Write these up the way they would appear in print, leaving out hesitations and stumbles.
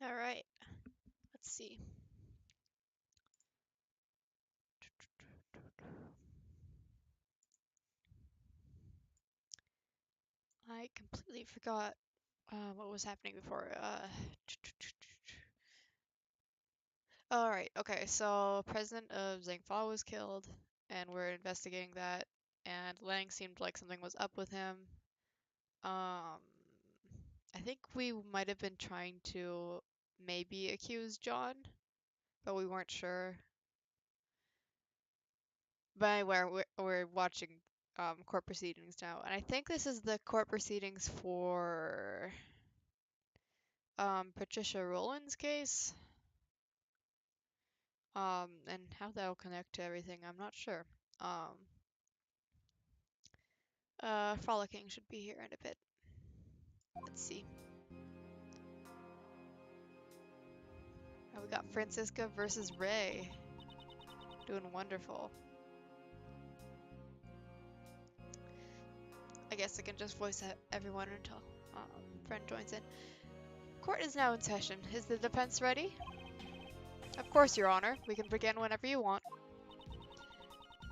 Alright, let's see. I completely forgot what was happening before. Alright, okay, so President of Zhangfa was killed, and we're investigating that, and Lang seemed like something was up with him. I think we might have been trying to maybe accuse John, but we weren't sure. But anyway, we're watching court proceedings now, and I think this is the court proceedings for Patricia Rowland's case. And how that'll connect to everything, I'm not sure. Frolicking should be here in a bit. Let's see. Oh, we got Francisca versus Ray. Doing wonderful. I guess I can just voice everyone until friend joins in. Court is now in session. Is the defense ready? Of course, Your Honor. We can begin whenever you want.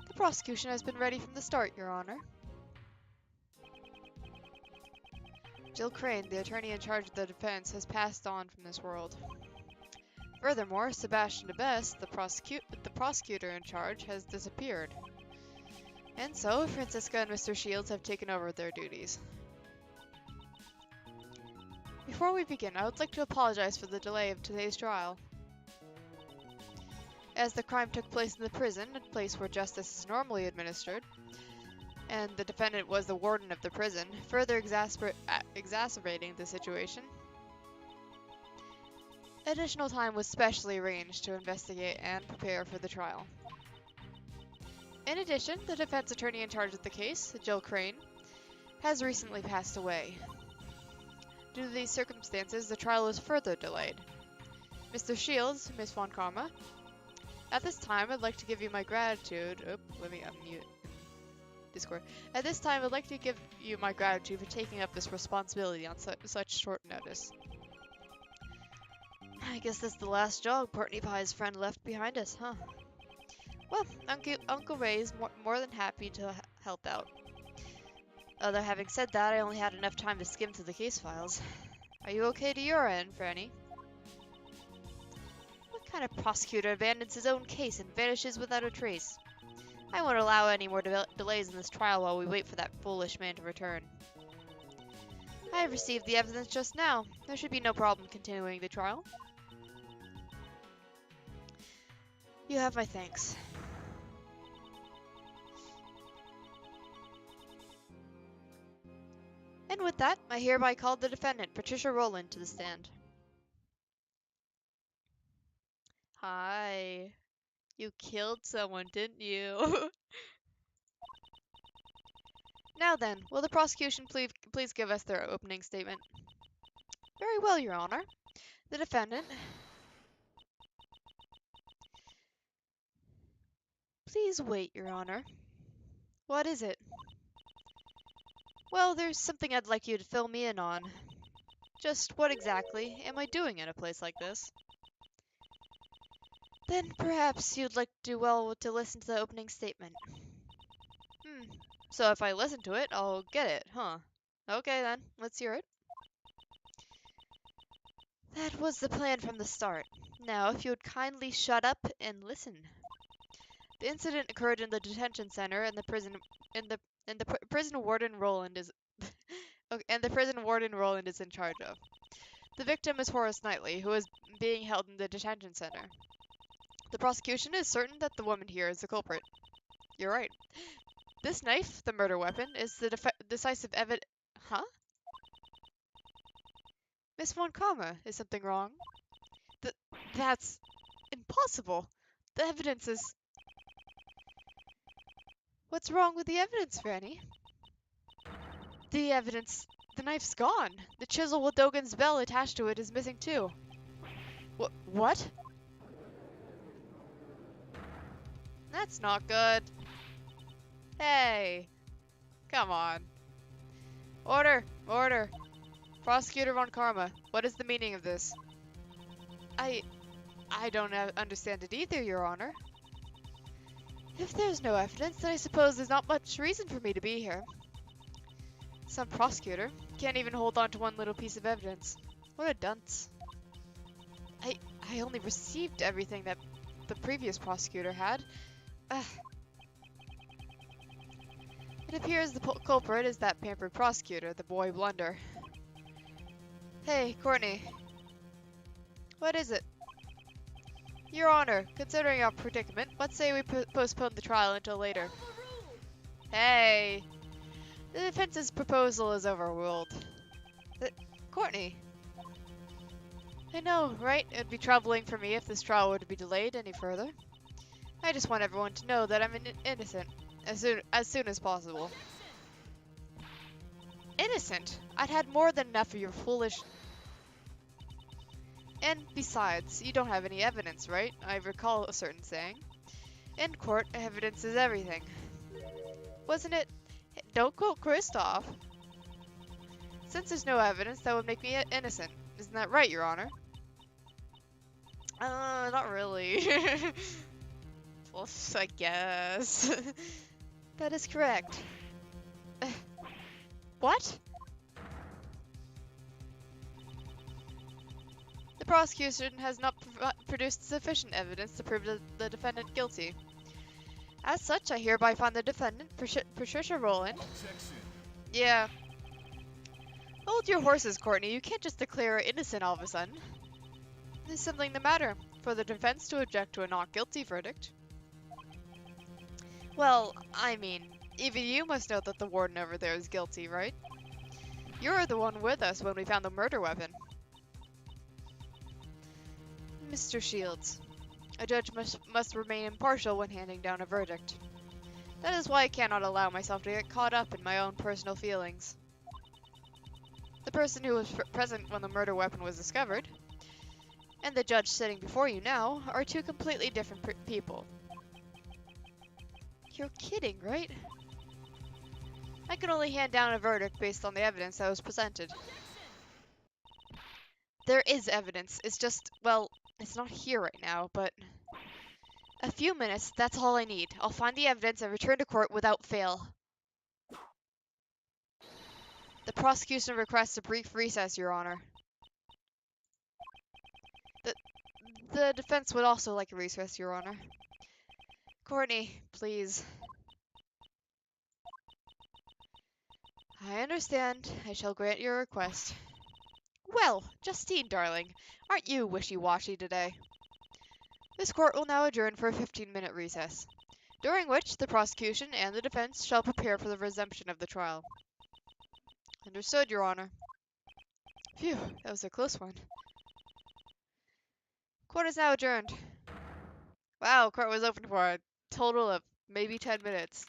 The prosecution has been ready from the start, Your Honor. Jill Crane, the attorney in charge of the defense, has passed on from this world. Furthermore, Sebastian DeBest, the prosecutor in charge, has disappeared. And so, Francisca and Mr. Shields have taken over their duties. Before we begin, I would like to apologize for the delay of today's trial. As the crime took place in the prison, a place where justice is normally administered, and the defendant was the warden of the prison, further exacerbating the situation, additional time was specially arranged to investigate and prepare for the trial. In addition, the defense attorney in charge of the case, Jill Crane, has recently passed away. Due to these circumstances, the trial was further delayed. Mr. Shields, Miss Von Karma, at this time I'd like to give you my gratitude. Let me unmute Discord. At this time, I'd like to give you my gratitude for taking up this responsibility on such short notice. I guess that's the last job Portney Pie's friend left behind us, huh? Well, Uncle Ray is more than happy to help out. Although having said that, I only had enough time to skim through the case files. Are you okay to your end, Franny? What kind of prosecutor abandons his own case and vanishes without a trace? I won't allow any more delays in this trial while we wait for that foolish man to return. I have received the evidence just now. There should be no problem continuing the trial. You have my thanks. And with that, I hereby call the defendant, Patricia Rowland, to the stand. Hi. You killed someone, didn't you? Now then, will the prosecution please give us their opening statement? Very well, Your Honor. The defendant... Please wait, Your Honor. What is it? Well, there's something I'd like you to fill me in on. Just what exactly am I doing in a place like this? Then perhaps you'd like to do well to listen to the opening statement. So if I listen to it, I'll get it, huh? Okay then, let's hear it. That was the plan from the start. Now, if you would kindly shut up and listen. The incident occurred in the detention center, and the prison warden Roland is in charge of. The victim is Horace Knightley, who is being held in the detention center. The prosecution is certain that the woman here is the culprit. You're right. This knife, the murder weapon, is the decisive evidence. Huh? Miss Von Karma, is something wrong? That's impossible. The evidence is... What's wrong with the evidence, Franny? The evidence... The knife's gone. The chisel with Dogan's bell attached to it is missing too. What? That's not good. Hey. Come on. Order! Order! Prosecutor Von Karma, what is the meaning of this? I don't understand it either, Your Honor. If there's no evidence, then I suppose there's not much reason for me to be here. Some prosecutor can't even hold on to one little piece of evidence. What a dunce. I only received everything that the previous prosecutor had. Ugh. It appears the culprit is that pampered prosecutor, the boy Blunder. Hey, Courtney. What is it? Your Honor, considering our predicament, let's say we postpone the trial until later. Hey! The defense's proposal is overruled. Courtney. I know, right? It'd be troubling for me if this trial were to be delayed any further. I just want everyone to know that I'm innocent, as soon as possible. Innocent? I'd had more than enough of your foolish... And besides, you don't have any evidence, right? I recall a certain saying. In court, evidence is everything. Wasn't it? Don't quote Kristoff. Since there's no evidence, that would make me innocent. Isn't that right, Your Honor? Not really. Well, I guess. That is correct. What? The prosecution has not produced sufficient evidence to prove the defendant guilty. As such, I hereby find the defendant, Patricia Rowland. Objection. Yeah. Hold your horses, Courtney. You can't just declare her innocent all of a sudden. There's something the matter for the defense to object to a not guilty verdict. Well, I mean, even you must know that the warden over there is guilty, right? You're the one with us when we found the murder weapon. Mr. Shields, a judge must remain impartial when handing down a verdict. That is why I cannot allow myself to get caught up in my own personal feelings. The person who was present when the murder weapon was discovered, and the judge sitting before you now, are two completely different people. You're kidding, right? I can only hand down a verdict based on the evidence that was presented. There is evidence, it's just, well, it's not here right now, but... A few minutes, that's all I need. I'll find the evidence and return to court without fail. The prosecution requests a brief recess, Your Honor. The defense would also like a recess, Your Honor. Courtney, please. I understand. I shall grant your request. Well, Justine, darling, aren't you wishy-washy today? This court will now adjourn for a 15-minute recess, during which the prosecution and the defense shall prepare for the resumption of the trial. Understood, Your Honor. Phew, that was a close one. Court is now adjourned. Wow, court was open for a total of maybe 10 minutes.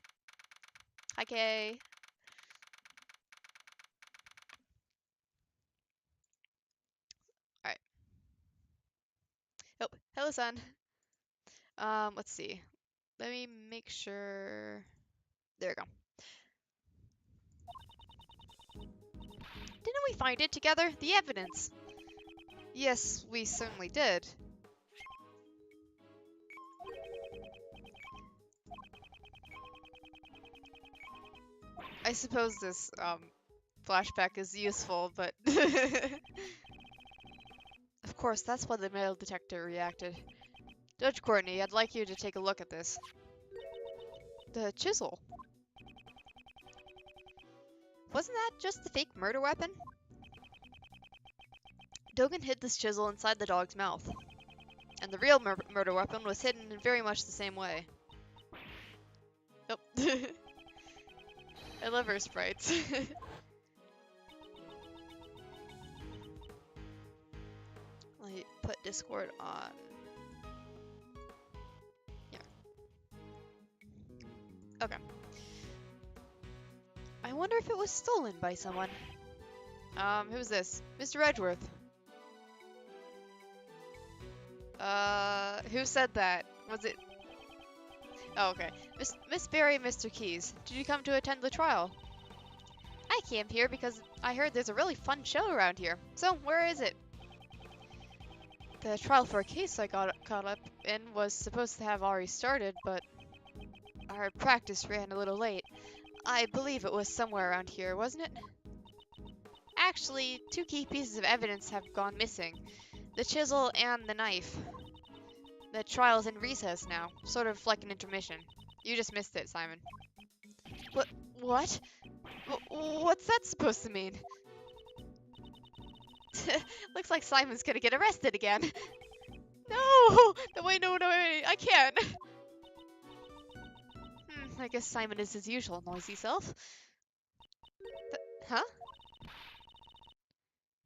Hi, Kay. Alright. Oh, hello, son. Let's see. Let me make sure... There we go. Didn't we find it together? The evidence! Yes, we certainly did. I suppose this, flashback is useful, but... Of course, that's why the metal detector reacted. Judge Courtney, I'd like you to take a look at this. The chisel. Wasn't that just the fake murder weapon? Dogan hid this chisel inside the dog's mouth. And the real murder weapon was hidden in very much the same way. Oh. I love her sprites. Let me put Discord on. Yeah. Okay. I wonder if it was stolen by someone. Who's this? Mr. Edgeworth. Who said that? Was it... Oh, okay. Miss Berry and Mr. Keys, did you come to attend the trial? I came here because I heard there's a really fun show around here. So, where is it? The trial for a case I got caught up in was supposed to have already started, but our practice ran a little late. I believe it was somewhere around here, wasn't it? Actually, two key pieces of evidence have gone missing. The chisel and the knife. The trial's in recess now, sort of like an intermission. You just missed it, Simon. What? What's that supposed to mean? Looks like Simon's gonna get arrested again. No! No, wait, no, I can't. I guess Simon is his usual noisy self. Huh?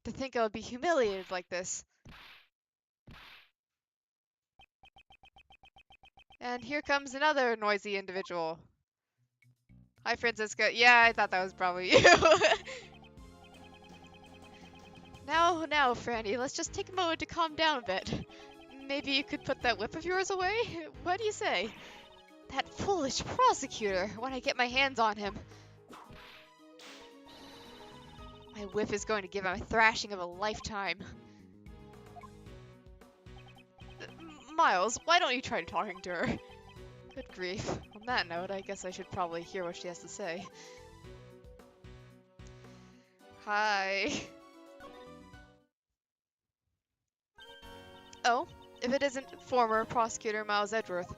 To think I would be humiliated like this. And here comes another noisy individual. Hi, Francisca. Yeah, I thought that was probably you. Now, Franny, let's just take a moment to calm down a bit. Maybe you could put that whip of yours away? What do you say? That foolish prosecutor, when I get my hands on him. My whip is going to give him a thrashing of a lifetime. Miles, why don't you try talking to her? Good grief. On that note, I guess I should probably hear what she has to say. Hi. Oh, if it isn't former prosecutor Miles Edgeworth.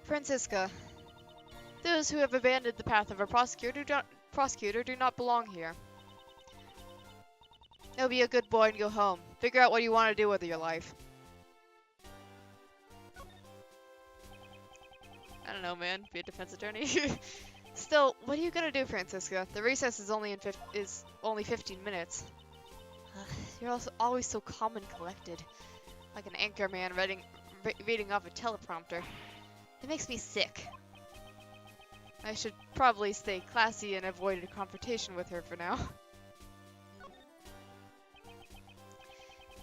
Francisca, those who have abandoned the path of a prosecutor do not belong here. Now be a good boy and go home. Figure out what you want to do with your life. I don't know, man. Be a defense attorney. Still, what are you gonna do, Francisca? The recess is only 15 minutes. You're also always so calm and collected, like an anchor man reading off a teleprompter. It makes me sick. I should probably stay classy and avoid a confrontation with her for now.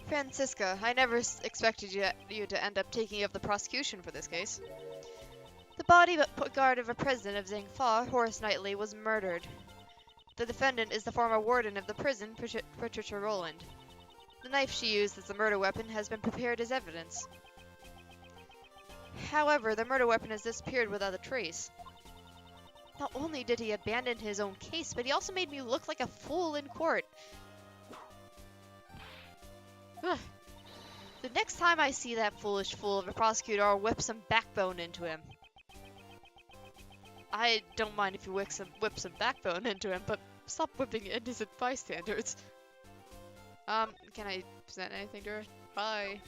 Francisca, I never expected you to end up taking up the prosecution for this case. The bodyguard of a president of Zhangfa, Horace Knightley, was murdered. The defendant is the former warden of the prison, Patricia Rowland. The knife she used as the murder weapon has been prepared as evidence. However, the murder weapon has disappeared without a trace. Not only did he abandon his own case, but he also made me look like a fool in court. Ugh. The next time I see that foolish fool of a prosecutor, I'll whip some backbone into him. I don't mind if you whip some backbone into him, but stop whipping innocent bystanders. Can I present anything to her? Bye.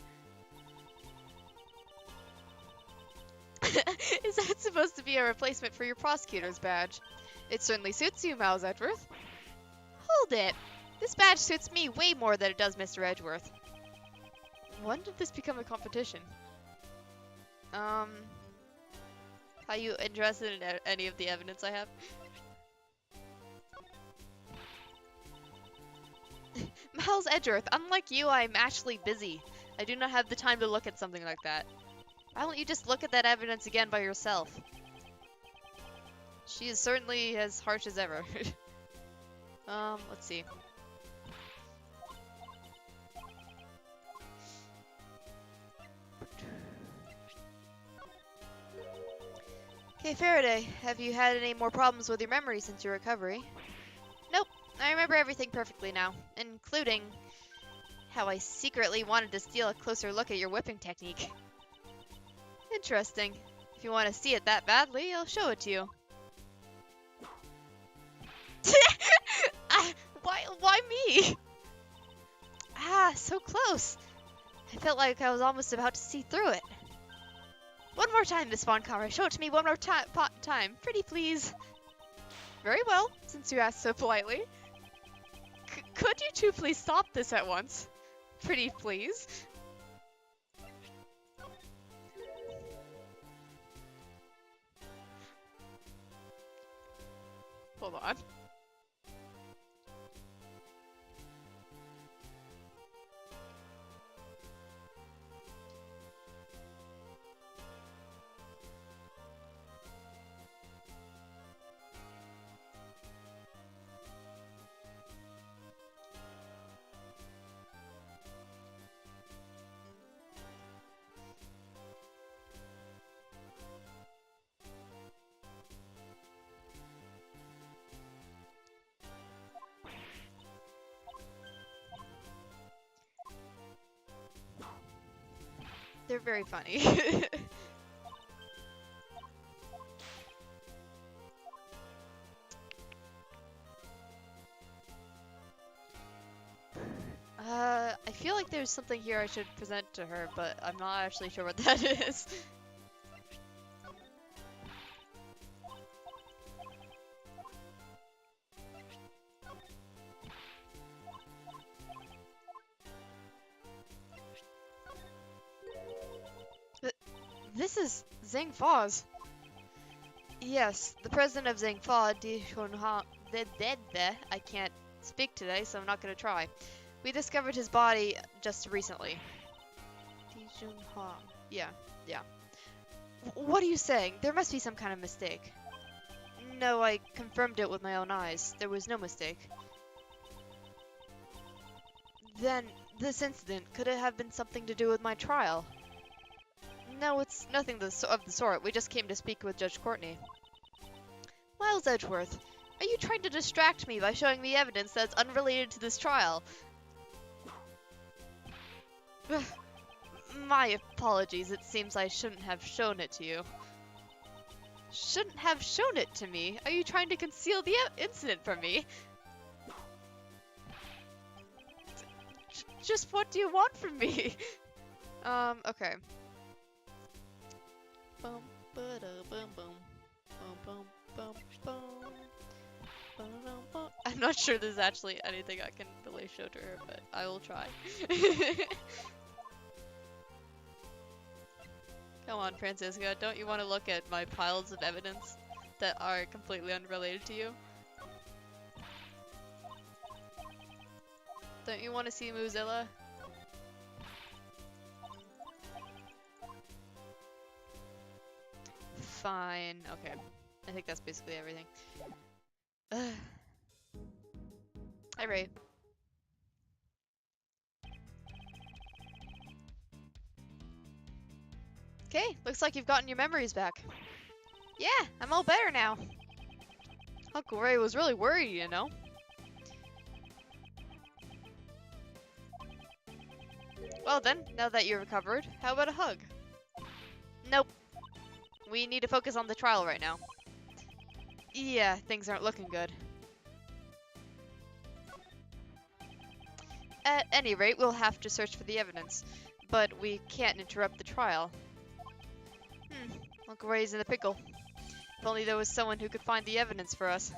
Is that supposed to be a replacement for your prosecutor's badge? It certainly suits you, Miles Edgeworth. Hold it! This badge suits me way more than it does Mr. Edgeworth. When did this become a competition? Are you interested in any of the evidence I have? Miles Edgeworth, unlike you, I'm actually busy. I do not have the time to look at something like that. Why don't you just look at that evidence again by yourself? She is certainly as harsh as ever. Let's see. Okay, Faraday, have you had any more problems with your memory since your recovery? Nope, I remember everything perfectly now, including how I secretly wanted to steal a closer look at your whipping technique. Interesting. If you want to see it that badly, I'll show it to you. Why me? Ah, so close. I felt like I was almost about to see through it. One more time, Miss Von Comrie. Show it to me one more time. Pretty please. Very well, since you asked so politely. Could you two please stop this at once? Pretty please. Hold on. They're very funny. I feel like there's something here I should present to her, but I'm not actually sure what that is. This is Zhang Fa's. Yes, the president of Zhang Fa, I can't speak today, so I'm not gonna try. We discovered his body just recently. Yeah, yeah. What are you saying? There must be some kind of mistake. No, I confirmed it with my own eyes. There was no mistake. Then, this incident, could it have been something to do with my trial? No, it's nothing of the sort. We just came to speak with Judge Courtney. Miles Edgeworth, are you trying to distract me by showing me evidence that's unrelated to this trial? My apologies. It seems I shouldn't have shown it to you. Shouldn't have shown it to me? Are you trying to conceal the incident from me? Just what do you want from me? Okay. Bum, ba-da, bum, bum. Bum, bum, bum, bum. Ba-da-dum-bum. I'm not sure there's actually anything I can really show to her, but I will try. Come on, Francisca, don't you want to look at my piles of evidence that are completely unrelated to you? Don't you want to see Mozilla? Fine. Okay. I think that's basically everything. Hi, Ray. Okay, looks like you've gotten your memories back. Yeah, I'm all better now. Uncle Ray was really worried, you know. Well then, now that you're recovered, how about a hug? Nope. We need to focus on the trial right now. Yeah, things aren't looking good. At any rate, we'll have to search for the evidence. But we can't interrupt the trial. Uncle Ray's in a pickle. If only there was someone who could find the evidence for us.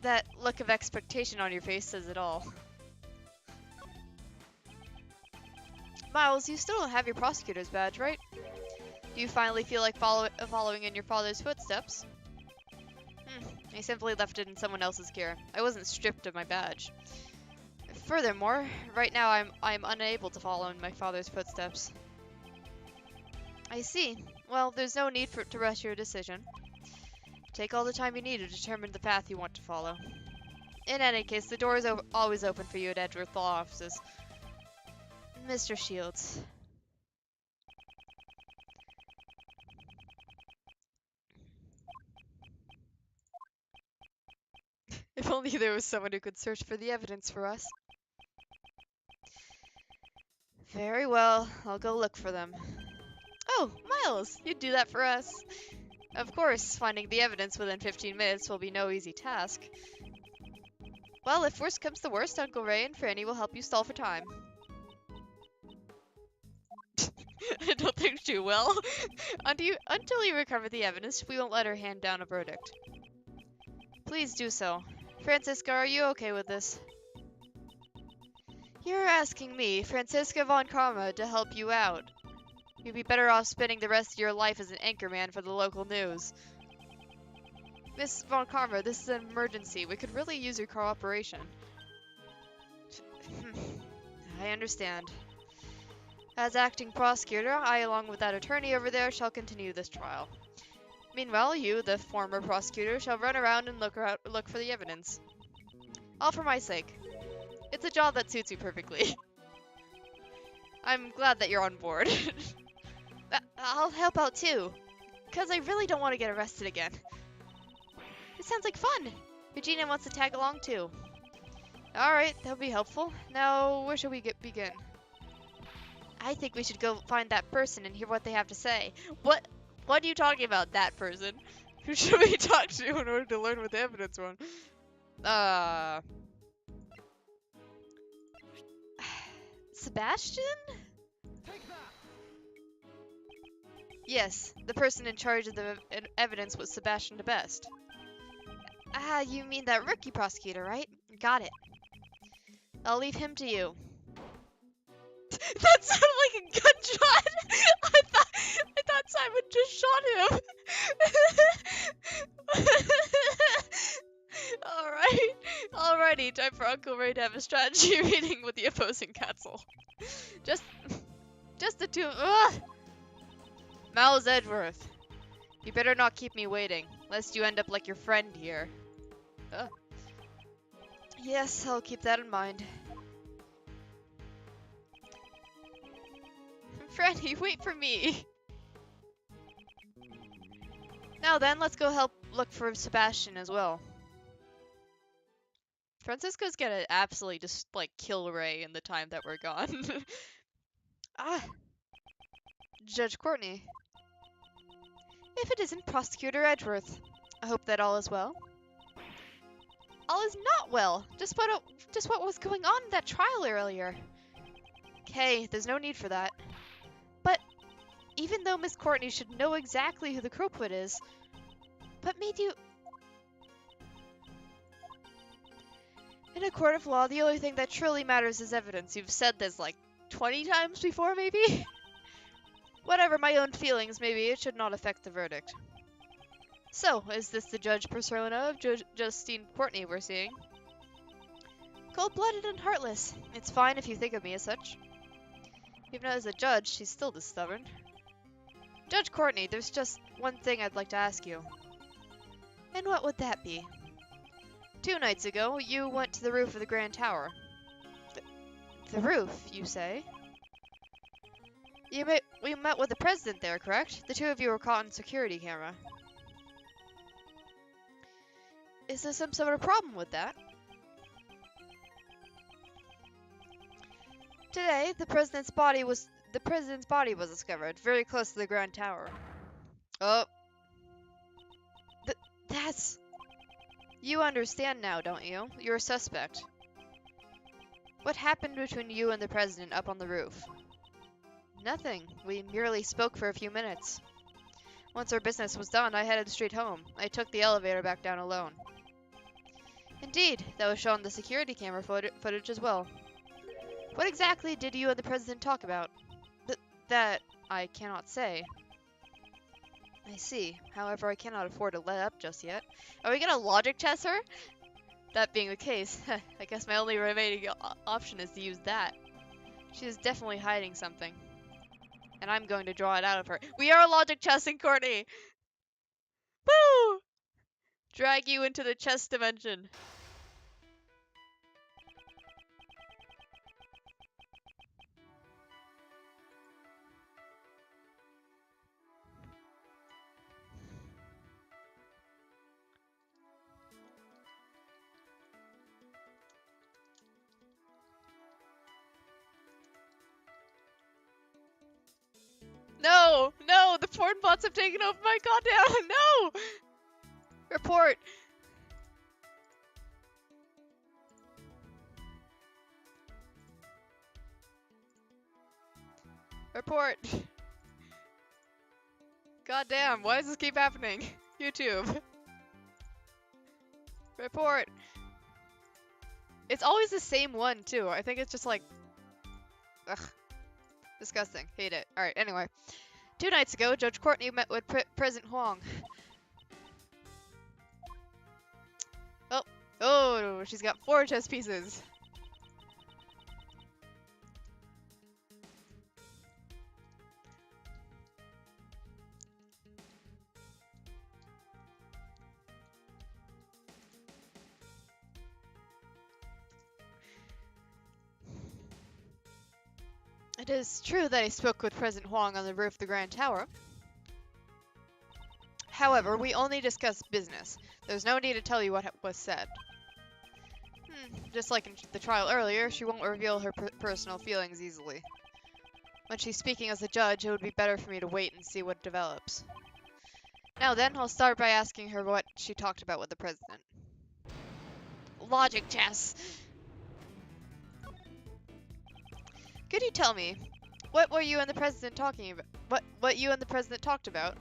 That look of expectation on your face says it all. Miles, you still don't have your prosecutor's badge, right? Do you finally feel like following in your father's footsteps? I simply left it in someone else's care. I wasn't stripped of my badge. Furthermore, right now I'm unable to follow in my father's footsteps. I see. Well, there's no need to rush your decision. Take all the time you need to determine the path you want to follow. In any case, the door is always open for you at Edgeworth Law Offices. Mr. Shields. If only there was someone who could search for the evidence for us. Very well, I'll go look for them. Oh, Miles, you'd do that for us. Of course, finding the evidence within 15 minutes will be no easy task. Well, if worst comes to worst, Uncle Ray and Franny will help you stall for time. I don't think she will. Until you recover the evidence, we won't let her hand down a verdict. Please do so. Francisca, are you okay with this? You're asking me, Francisca von Karma, to help you out. You'd be better off spending the rest of your life as an anchorman for the local news. Miss von Karma, this is an emergency. We could really use your cooperation. I understand. As acting prosecutor, I, along with that attorney over there, shall continue this trial. Meanwhile, you, the former prosecutor, shall run around and look for the evidence. All for my sake. It's a job that suits you perfectly. I'm glad that you're on board. I'll help out too, because I really don't want to get arrested again. It sounds like fun. Regina wants to tag along too. Alright, that'll be helpful. Now, where shall we begin? I think we should go find that person and hear what they have to say. What are you talking about, that person? Who should we talk to in order to learn what the evidence was? Sebastian? Yes, the person in charge of the evidence was Sebastian the Best. Ah, you mean that rookie prosecutor, right? Got it. I'll leave him to you. That sounded like a gunshot! I thought Simon just shot him! Alrighty, time for Uncle Ray to have a strategy meeting with the opposing counsel. Just the two. Ugh! Miles Edgeworth, you better not keep me waiting, lest you end up like your friend here. Yes, I'll keep that in mind. Franny, wait for me! Now then, let's go help look for Sebastian as well. Francisco's gonna absolutely just, like, kill Ray in the time that we're gone. Judge Courtney. If it isn't Prosecutor Edgeworth, I hope that all is well. All is not well. Just what was going on in that trial earlier. Okay, there's no need for that. But even though Miss Courtney should know exactly who the Crowfoot is, what made you... In a court of law, the only thing that truly matters is evidence. You've said this like 20 times before, maybe? Whatever my own feelings may be, it should not affect the verdict. So, is this the judge persona of Justine Courtney we're seeing? Cold-blooded and heartless. It's fine if you think of me as such. Even as a judge, she's still this stubborn. Judge Courtney, there's just one thing I'd like to ask you. And what would that be? 2 nights ago, you went to the roof of the Grand Tower. The roof, you say? We met with the president there, correct? The 2 of you were caught on security camera. Is there some sort of problem with that? Today, the president's body was discovered very close to the Grand Tower. Oh. That's... You understand now, don't you? You're a suspect. What happened between you and the president up on the roof? Nothing. We merely spoke for a few minutes. Once our business was done, I headed straight home. I took the elevator back down alone. Indeed, that was shown on the security camera footage as well. What exactly did you and the president talk about? That I cannot say. I see. However, I cannot afford to let up just yet. Are we gonna logic test her? That being the case, I guess my only remaining option is to use that. She is definitely hiding something. And I'm going to draw it out of her. We are logic testing, Courtney! Woo! Drag you into the chess dimension. No! No! The porn bots have taken over my goddamn... No! Report! Report! Goddamn, why does this keep happening? YouTube. Report! It's always the same one, too. I think it's just like... Ugh. Disgusting. Hate it. Alright, anyway. 2 nights ago, Judge Courtney met with President Huang. Oh, she's got 4 chess pieces. It is true that I spoke with President Huang on the roof of the Grand Tower. However, we only discussed business. There's no need to tell you what was said. Just like in the trial earlier, she won't reveal her personal feelings easily. When she's speaking as a judge, it would be better for me to wait and see what develops. Now then, I'll start by asking her what she talked about with the president. Logic chess. Could you tell me, what were you and the president talking about? What you and the president talked about?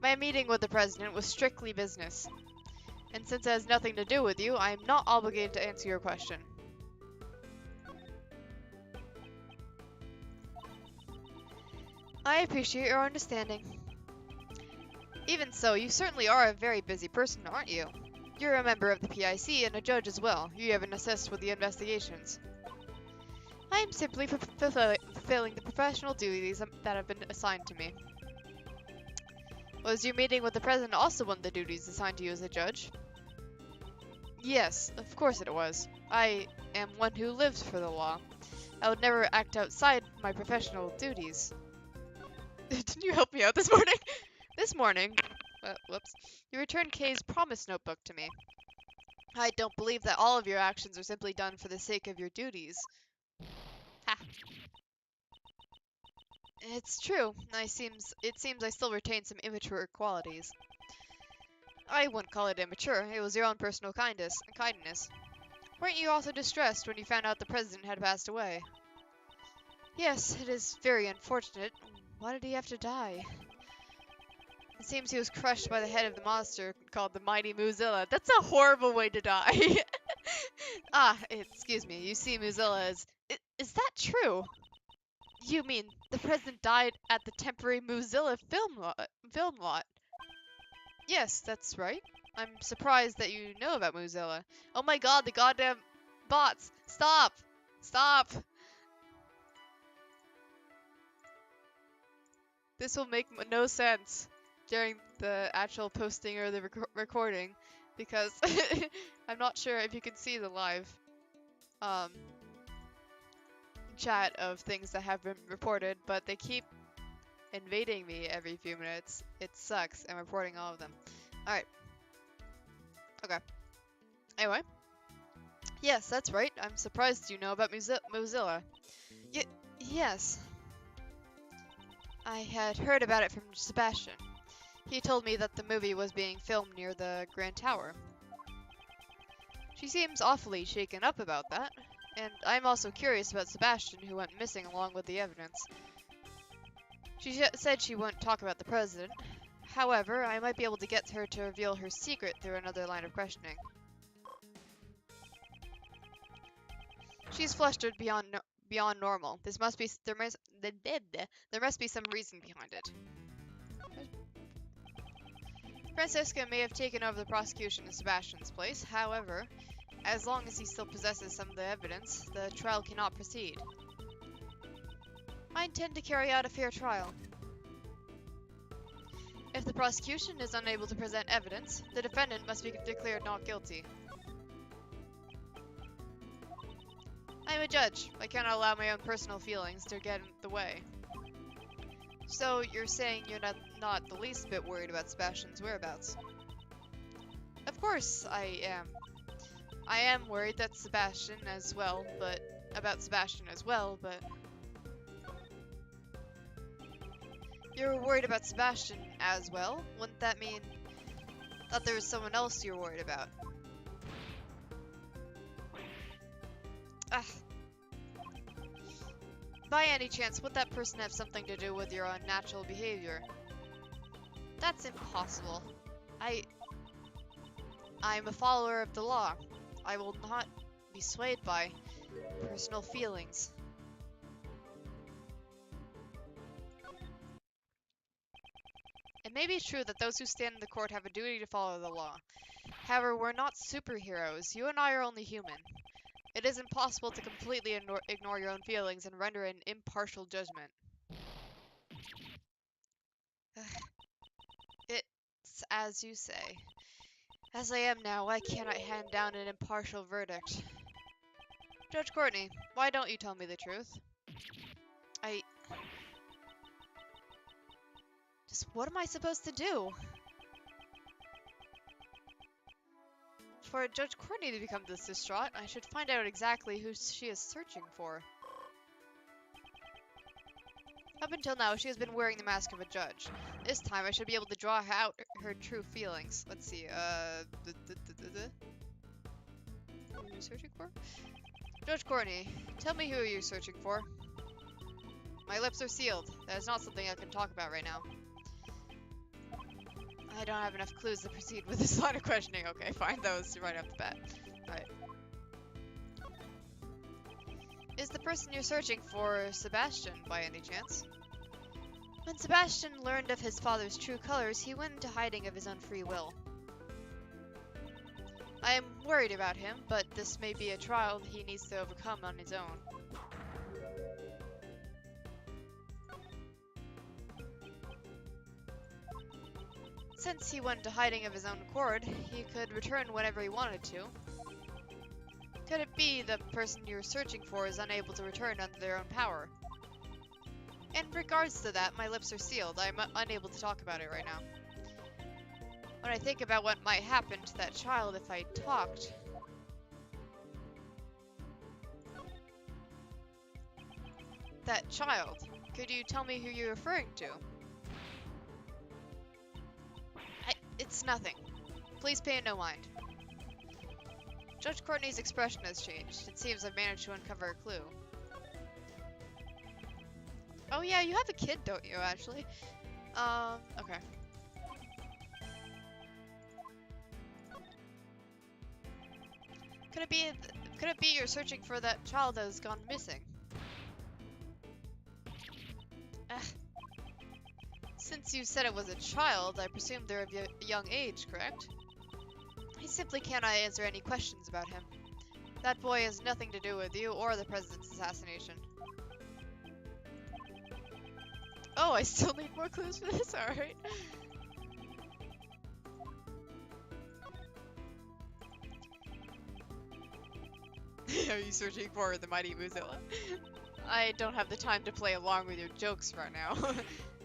My meeting with the president was strictly business. And since it has nothing to do with you, I am not obligated to answer your question. I appreciate your understanding. Even so, you certainly are a very busy person, aren't you? You're a member of the PIC and a judge as well. You even assist with the investigations. I am simply fulfilling the professional duties that have been assigned to me. Was your meeting with the president also one of the duties assigned to you as a judge? Yes, of course it was. I am one who lives for the law. I would never act outside my professional duties. Didn't you help me out this morning? This morning, whoops, you returned Kay's promise notebook to me. I don't believe that all of your actions are simply done for the sake of your duties. Ha. It's true. It seems I still retain some immature qualities. I wouldn't call it immature. It was your own personal kindness. Weren't you also distressed when you found out the president had passed away? Yes, it is very unfortunate. Why did he have to die? It seems he was crushed by the head of the monster called the Mighty Muzilla. That's a horrible way to die. Excuse me. You see Muzilla as... Is that true? You mean the president died at the temporary Muzilla film lot? Yes, that's right. I'm surprised that you know about Mozilla. Oh my god, the goddamn bots! Stop! Stop! This will make no sense during the actual posting or the recording, because I'm not sure if you can see the live chat of things that have been reported, but they keep invading me every few minutes. It sucks. I'm reporting all of them. Alright. Okay. Anyway. Yes, that's right. I'm surprised you know about Mozilla. Yes. I had heard about it from Sebastian. He told me that the movie was being filmed near the Grand Tower. She seems awfully shaken up about that, and I'm also curious about Sebastian, who went missing along with the evidence. She said she wouldn't talk about the president. However, I might be able to get her to reveal her secret through another line of questioning. She's flustered beyond normal. There must be some reason behind it. Francesca may have taken over the prosecution in Sebastian's place. However, as long as he still possesses some of the evidence, the trial cannot proceed. I intend to carry out a fair trial. If the prosecution is unable to present evidence, the defendant must be declared not guilty. I am a judge. I cannot allow my own personal feelings to get in the way. So, you're saying you're not the least bit worried about Sebastian's whereabouts? Of course I am. I am worried that about Sebastian as well, but... You're worried about Sebastian as well? Wouldn't that mean that there was someone else you're worried about? By any chance, would that person have something to do with your unnatural behavior? That's impossible. I'm a follower of the law. I will not be swayed by personal feelings. It may be true that those who stand in the court have a duty to follow the law. However, we're not superheroes. You and I are only human. It is impossible to completely ignore your own feelings and render an impartial judgment. It's as you say. As I am now, why can't I hand down an impartial verdict? Judge Courtney, why don't you tell me the truth? What am I supposed to do? For Judge Courtney to become this distraught, I should find out exactly who she is searching for. Up until now, she has been wearing the mask of a judge. This time, I should be able to draw out her true feelings. Let's see, Who are you searching for? Judge Courtney, tell me who you're searching for. My lips are sealed. That is not something I can talk about right now. I don't have enough clues to proceed with this line of questioning. Okay, find those right off the bat. Alright. Is the person you're searching for Sebastian, by any chance? When Sebastian learned of his father's true colors, he went into hiding of his own free will. I am worried about him, but this may be a trial he needs to overcome on his own. Since he went into hiding of his own accord, he could return whenever he wanted to. Could it be the person you're searching for is unable to return under their own power? In regards to that, my lips are sealed. I'm unable to talk about it right now. When I think about what might happen to that child if I talked... That child? Could you tell me who you're referring to? It's nothing. Please pay no mind. Judge Courtney's expression has changed. It seems I've managed to uncover a clue. Oh yeah, you have a kid, don't you, actually? Okay. Could it be you're searching for that child that has gone missing? Since you said it was a child, I presume they're of a young age, correct? I simply cannot answer any questions about him. That boy has nothing to do with you or the president's assassination. Oh, I still need more clues for this? Alright. Are you searching for the mighty Mozilla? I don't have the time to play along with your jokes right now.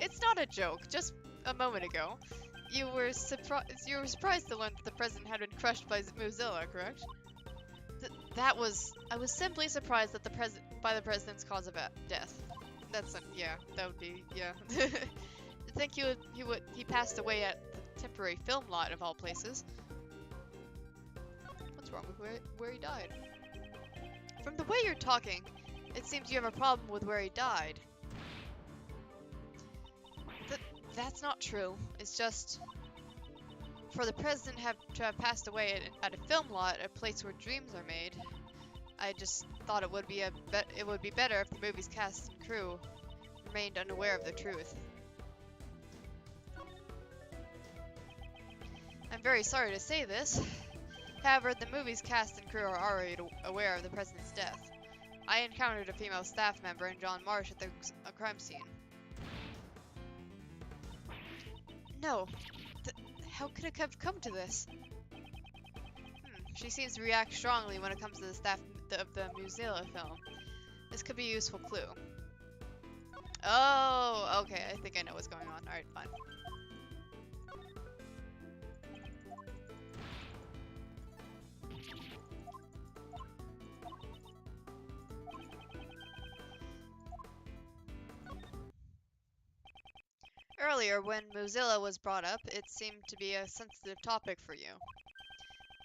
It's not a joke. Just a moment ago, you were surprised to learn that the president had been crushed by Mozilla, correct? I was simply surprised that by the president's cause of death. Yeah, that would be, yeah. I think he passed away at the temporary film lot of all places. What's wrong with where he died? From the way you're talking, it seems you have a problem with where he died. That's not true. It's just... For the president to have passed away at a film lot, a place where dreams are made, I just thought it would be better if the movie's cast and crew remained unaware of the truth. I'm very sorry to say this. However, the movie's cast and crew are already aware of the president's death. I encountered a female staff member and John Marsh at the crime scene. No. How could it have come to this? She seems to react strongly when it comes to the staff of the Mozilla film. This could be a useful clue. Oh, okay. I think I know what's going on. Alright, fine. Earlier, when Mozilla was brought up, it seemed to be a sensitive topic for you.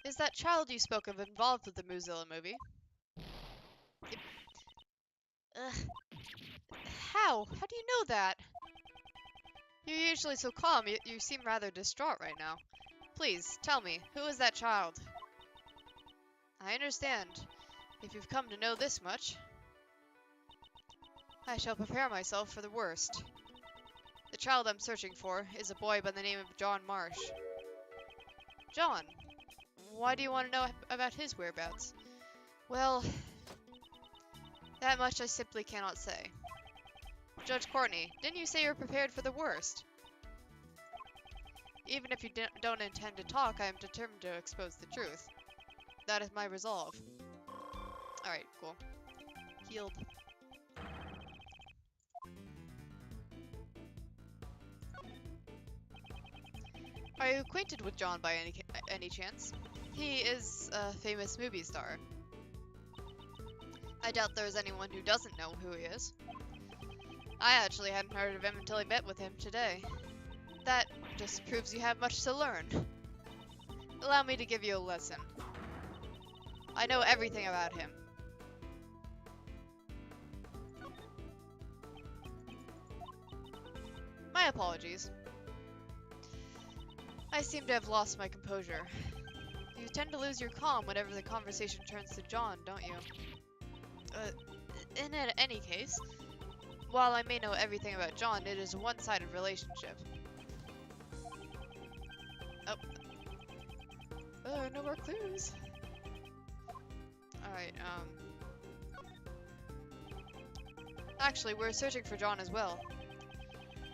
Is that child you spoke of involved with the Mozilla movie? How? How do you know that? You're usually so calm, you seem rather distraught right now. Please, tell me, who is that child? I understand. If you've come to know this much, I shall prepare myself for the worst. The child I'm searching for is a boy by the name of John Marsh. John? Why do you want to know about his whereabouts? Well, that much I simply cannot say. Judge Courtney, didn't you say you were prepared for the worst? Even if you don't intend to talk, I am determined to expose the truth. That is my resolve. Alright, cool. Healed. Are you acquainted with John by any chance? He is a famous movie star. I doubt there is anyone who doesn't know who he is. I actually hadn't heard of him until I met with him today. That just proves you have much to learn. Allow me to give you a lesson. I know everything about him. My apologies. I seem to have lost my composure. You tend to lose your calm whenever the conversation turns to John, don't you? In any case, while I may know everything about John, it is a one-sided relationship. Oh, no more clues. Alright, actually, we're searching for John as well.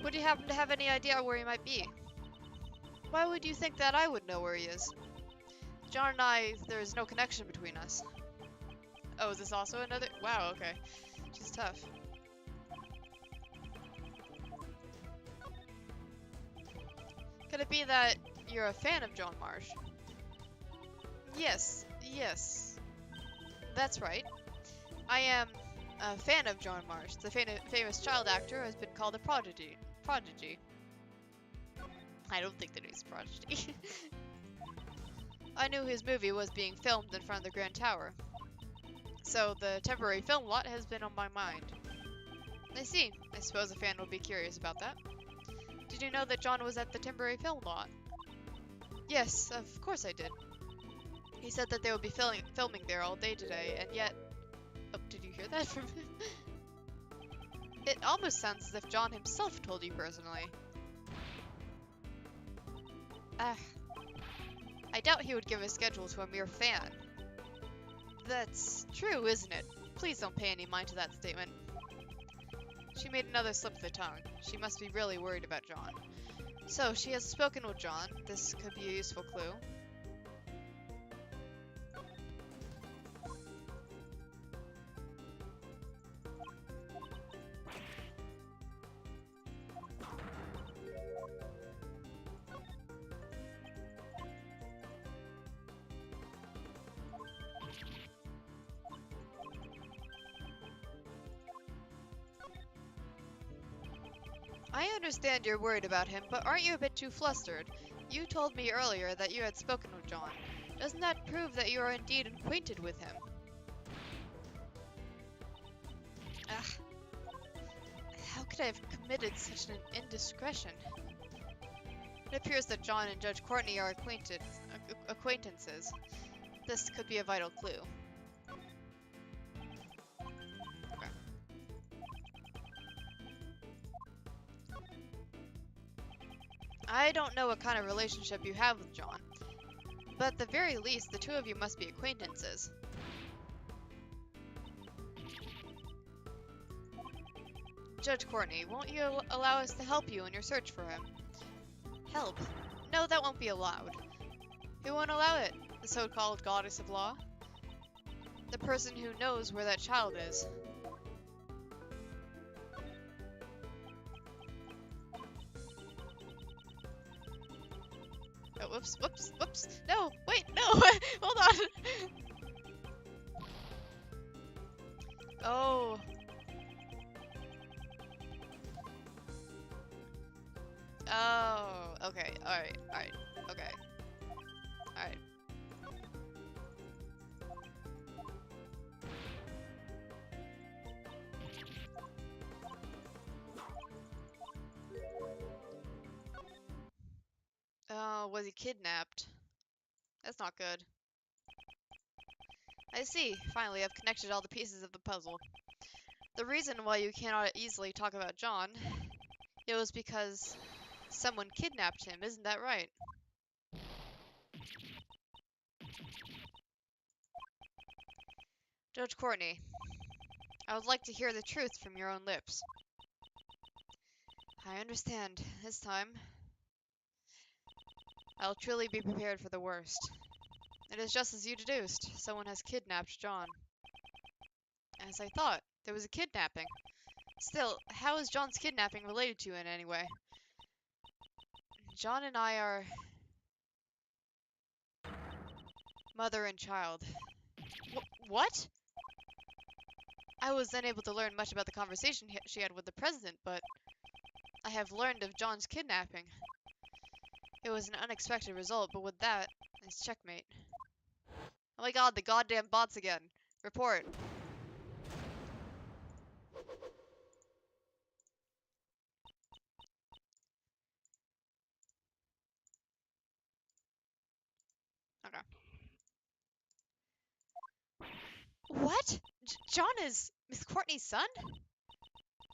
Would you happen to have any idea where he might be? Why would you think that I would know where he is? John and I, there is no connection between us. Oh, is this also another? Wow, okay. She's tough. Could it be that you're a fan of John Marsh? Yes, yes. That's right. I am a fan of John Marsh. The famous child actor who has been called a prodigy. I don't think that he's a prodigy. I knew his movie was being filmed in front of the Grand Tower. So the temporary film lot has been on my mind. I see. I suppose a fan would be curious about that. Did you know that John was at the temporary film lot? Yes, of course I did. He said that they would be filming there all day today, and yet... Oh, did you hear that from him? It almost sounds as if John himself told you personally. I doubt he would give a schedule to a mere fan. That's true, isn't it? Please don't pay any mind to that statement. She made another slip of the tongue. She must be really worried about John. So, she has spoken with John. This could be a useful clue. I understand you're worried about him, but aren't you a bit too flustered? You told me earlier that you had spoken with John. Doesn't that prove that you are indeed acquainted with him? How could I have committed such an indiscretion? It appears that John and Judge Courtney are acquaintances. This could be a vital clue. I don't know what kind of relationship you have with John, but at the very least, the two of you must be acquaintances. Judge Courtney, won't you allow us to help you in your search for him? Help? No, that won't be allowed. Who won't allow it? The so-called goddess of law? The person who knows where that child is. Oh, whoops, whoops, whoops. No, wait, no, hold on. Oh. Oh, okay, alright, okay. Alright. Oh, was he kidnapped? That's not good. I see. Finally, I've connected all the pieces of the puzzle. The reason why you cannot easily talk about John, it was because someone kidnapped him, isn't that right? Judge Courtney, I would like to hear the truth from your own lips. I understand. This time, I'll truly be prepared for the worst. It is just as you deduced. Someone has kidnapped John. As I thought, there was a kidnapping. Still, how is John's kidnapping related to you in any way? John and I are mother and child. What? I was unable to learn much about the conversation she had with the president, but I have learned of John's kidnapping. It was an unexpected result, but with that, it's checkmate. Oh my god, the goddamn bots again. Report. Okay. What? John is Miss Courtney's son?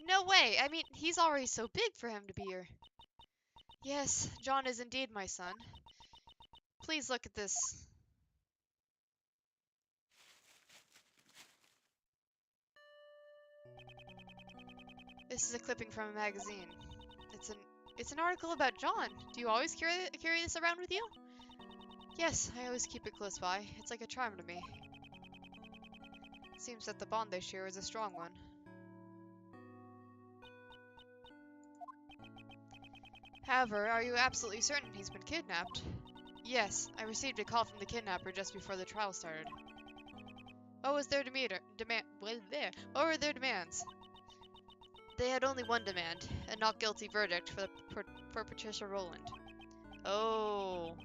No way. I mean, he's already so big for him to be here. Yes, John is indeed my son. Please look at this. This is a clipping from a magazine. It's an article about John. Do you always carry this around with you? Yes, I always keep it close by. It's like a charm to me. Seems that the bond they share is a strong one. However, are you absolutely certain he's been kidnapped? Yes, I received a call from the kidnapper just before the trial started. What was their What were their demands? They had only one demand, a not guilty verdict for Patricia Rowland. Oh.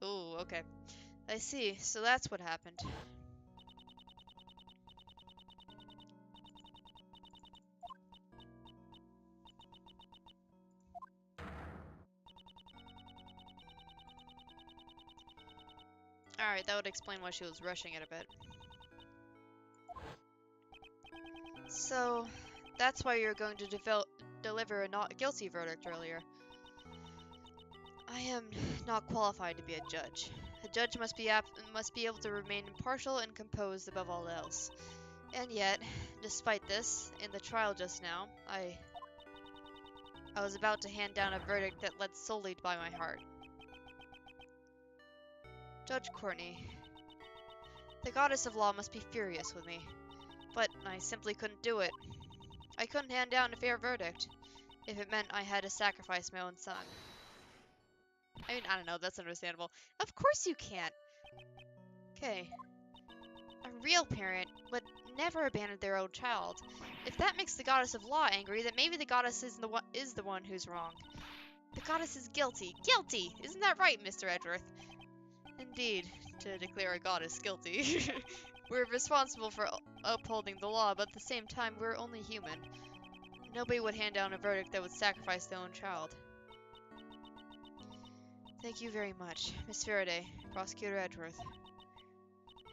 Oh, okay. I see, so that's what happened. Alright, that would explain why she was rushing it a bit. So, that's why you're going to deliver a not guilty verdict earlier. I am not qualified to be a judge. A judge must be able to remain impartial and composed above all else. And yet, despite this, in the trial just now, I was about to hand down a verdict that led solely by my heart. Judge Courtney, the goddess of law must be furious with me, but I simply couldn't do it. I couldn't hand down a fair verdict, if it meant I had to sacrifice my own son. I mean, I don't know, that's understandable. Of course you can't! Okay. A real parent would never abandon their own child. If that makes the goddess of law angry, then maybe the goddess is the one who's wrong. The goddess is guilty. Guilty! Isn't that right, Mr. Edgeworth? Indeed, to declare a goddess guilty. We're responsible for upholding the law, but at the same time, we're only human. Nobody would hand down a verdict that would sacrifice their own child. Thank you very much, Miss Faraday, Prosecutor Edgeworth.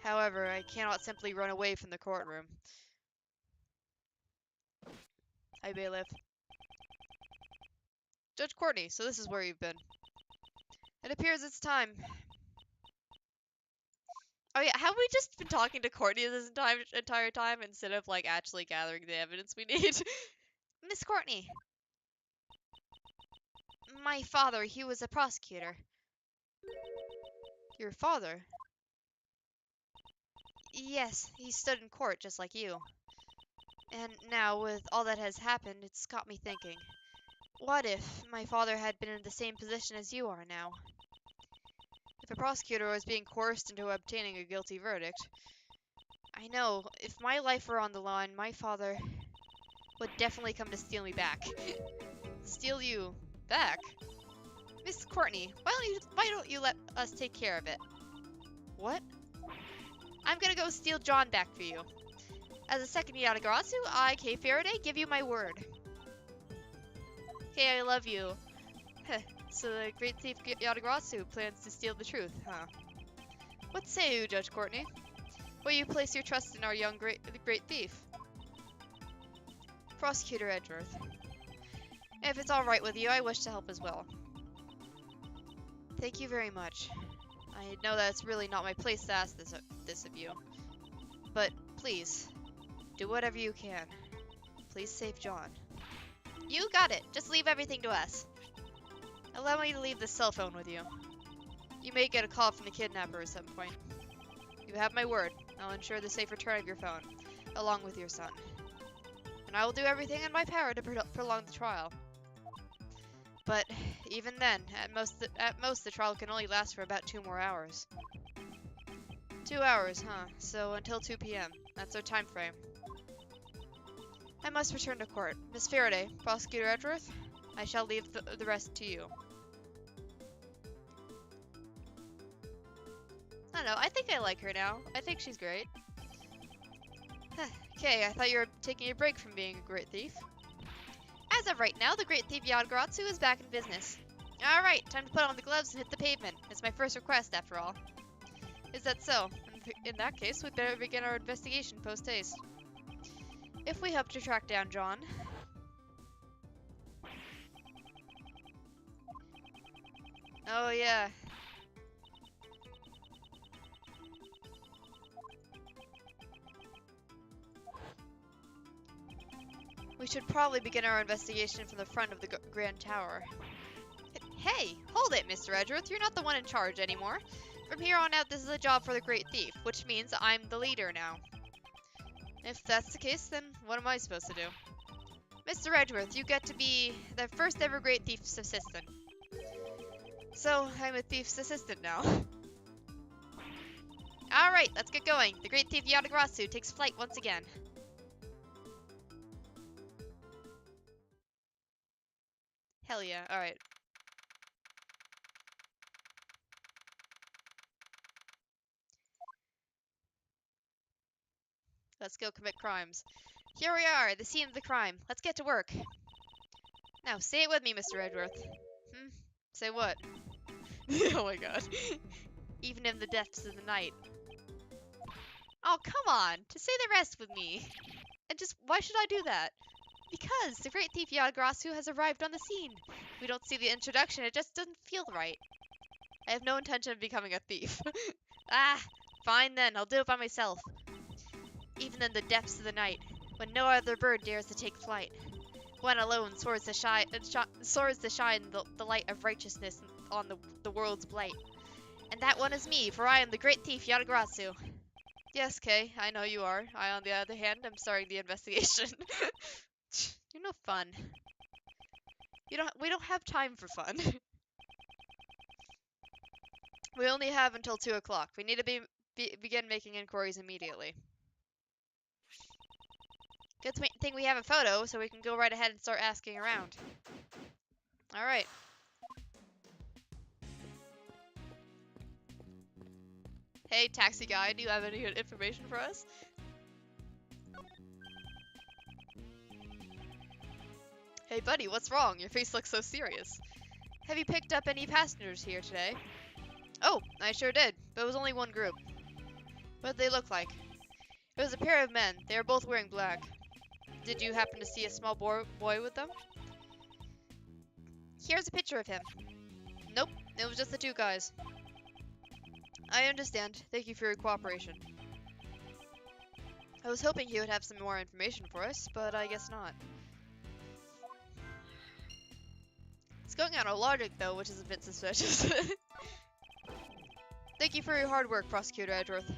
However, I cannot simply run away from the courtroom. Hi, bailiff. Judge Courtney, so this is where you've been. It appears it's time. Oh yeah, have we just been talking to Courtney this entire time instead of like actually gathering the evidence we need? Miss Courtney. My father, he was a prosecutor. Your father? Yes, he stood in court just like you. And now, with all that has happened, it's got me thinking. What if my father had been in the same position as you are now? If a prosecutor was being coerced into obtaining a guilty verdict, I know, if my life were on the line, my father would definitely come to steal me back. Steal you back? Miss Courtney, why don't you let us take care of it? What? I'm gonna go steal John back for you. As a second Yatagarasu, I, Kay Faraday, give you my word. Kay, I love you. So the great thief Yatagarasu plans to steal the truth, huh? What say you, Judge Courtney? Will you place your trust in our young great thief? Prosecutor Edgeworth. If it's alright with you, I wish to help as well. Thank you very much. I know that it's really not my place to ask this of you. But please, do whatever you can. Please save John. You got it. Just leave everything to us. Allow me to leave the cell phone with you. You may get a call from the kidnapper at some point. You have my word. I'll ensure the safe return of your phone, along with your son. And I will do everything in my power to prolong the trial. But even then, at most the trial can only last for about 2 more hours. 2 hours, huh? So until 2 p.m. That's our time frame. I must return to court. Miss Faraday, Prosecutor Edgeworth, I shall leave the rest to you. I don't know, I think I like her now. I think she's great. Okay, I thought you were taking a break from being a great thief. As of right now, the great thief Yadgaratsu is back in business. Alright, time to put on the gloves and hit the pavement. It's my first request, after all. Is that so? In that case, we'd better begin our investigation post-haste. If we hope to track down John... Oh, yeah. We should probably begin our investigation from the front of the Grand Tower. Hey, hold it, Mr. Edgeworth. You're not the one in charge anymore. From here on out, this is a job for the Great Thief, which means I'm the leader now. If that's the case, then what am I supposed to do? Mr. Edgeworth, you get to be the first ever Great Thief's assistant. So, I'm a thief's assistant now. Alright, let's get going. The Great Thief Yadagarasu takes flight once again. Hell yeah, alright. Let's go commit crimes. Here we are, the scene of the crime. Let's get to work. Now, say it with me, Mr. Edgeworth. Say what? Oh my god. Even in the depths of the night. Oh, come on! To say the rest with me. And just, why should I do that? Because the Great Thief Yadgarasu has arrived on the scene. We don't see the introduction, it just doesn't feel right. I have no intention of becoming a thief. Ah, fine then, I'll do it by myself. Even in the depths of the night, when no other bird dares to take flight. One alone soars to shine the light of righteousness on the world's blight. And that one is me, for I am the Great Thief Yadagarasu. Yes, Kay, I know you are. I, on the other hand, am starting the investigation. You're no fun. We don't have time for fun. We only have until 2 o'clock. We need to begin making inquiries immediately. Good thing we have a photo, so we can go right ahead and start asking around. Alright. Hey, taxi guy, do you have any information for us? Hey buddy, what's wrong? Your face looks so serious. Have you picked up any passengers here today? Oh, I sure did, but it was only one group. What did they look like? It was a pair of men. They were both wearing black. Did you happen to see a small boy with them? Here's a picture of him. Nope, it was just the two guys. I understand. Thank you for your cooperation. I was hoping he would have some more information for us, but I guess not. It's going on a logic though, which is a bit suspicious. Thank you for your hard work, Prosecutor Edgeworth.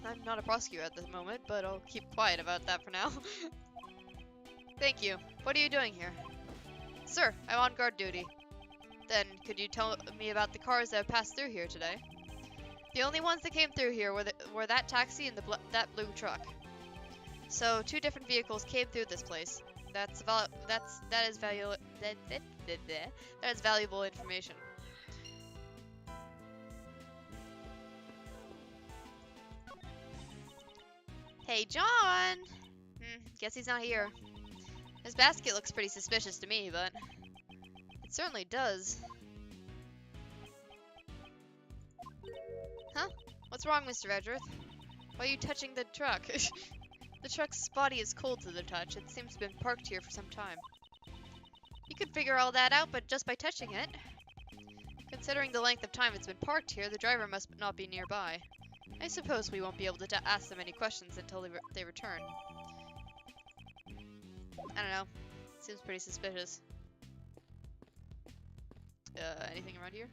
I'm not a prosecutor at the moment, but I'll keep quiet about that for now. Thank you. What are you doing here? Sir, I'm on guard duty. Then, could you tell me about the cars that have passed through here today? The only ones that came through here were that taxi and that blue truck. So, 2 different vehicles came through this place. That is valuable information. Hey, John! Guess he's not here. His basket looks pretty suspicious to me, but it certainly does. Huh? What's wrong, Mr. Edgeworth? Why are you touching the truck? The truck's body is cold to the touch. It seems to have been parked here for some time. You could figure all that out, but just by touching it. Considering the length of time it's been parked here, the driver must not be nearby. I suppose we won't be able to ask them any questions until they return. I don't know. Seems pretty suspicious. Anything around here?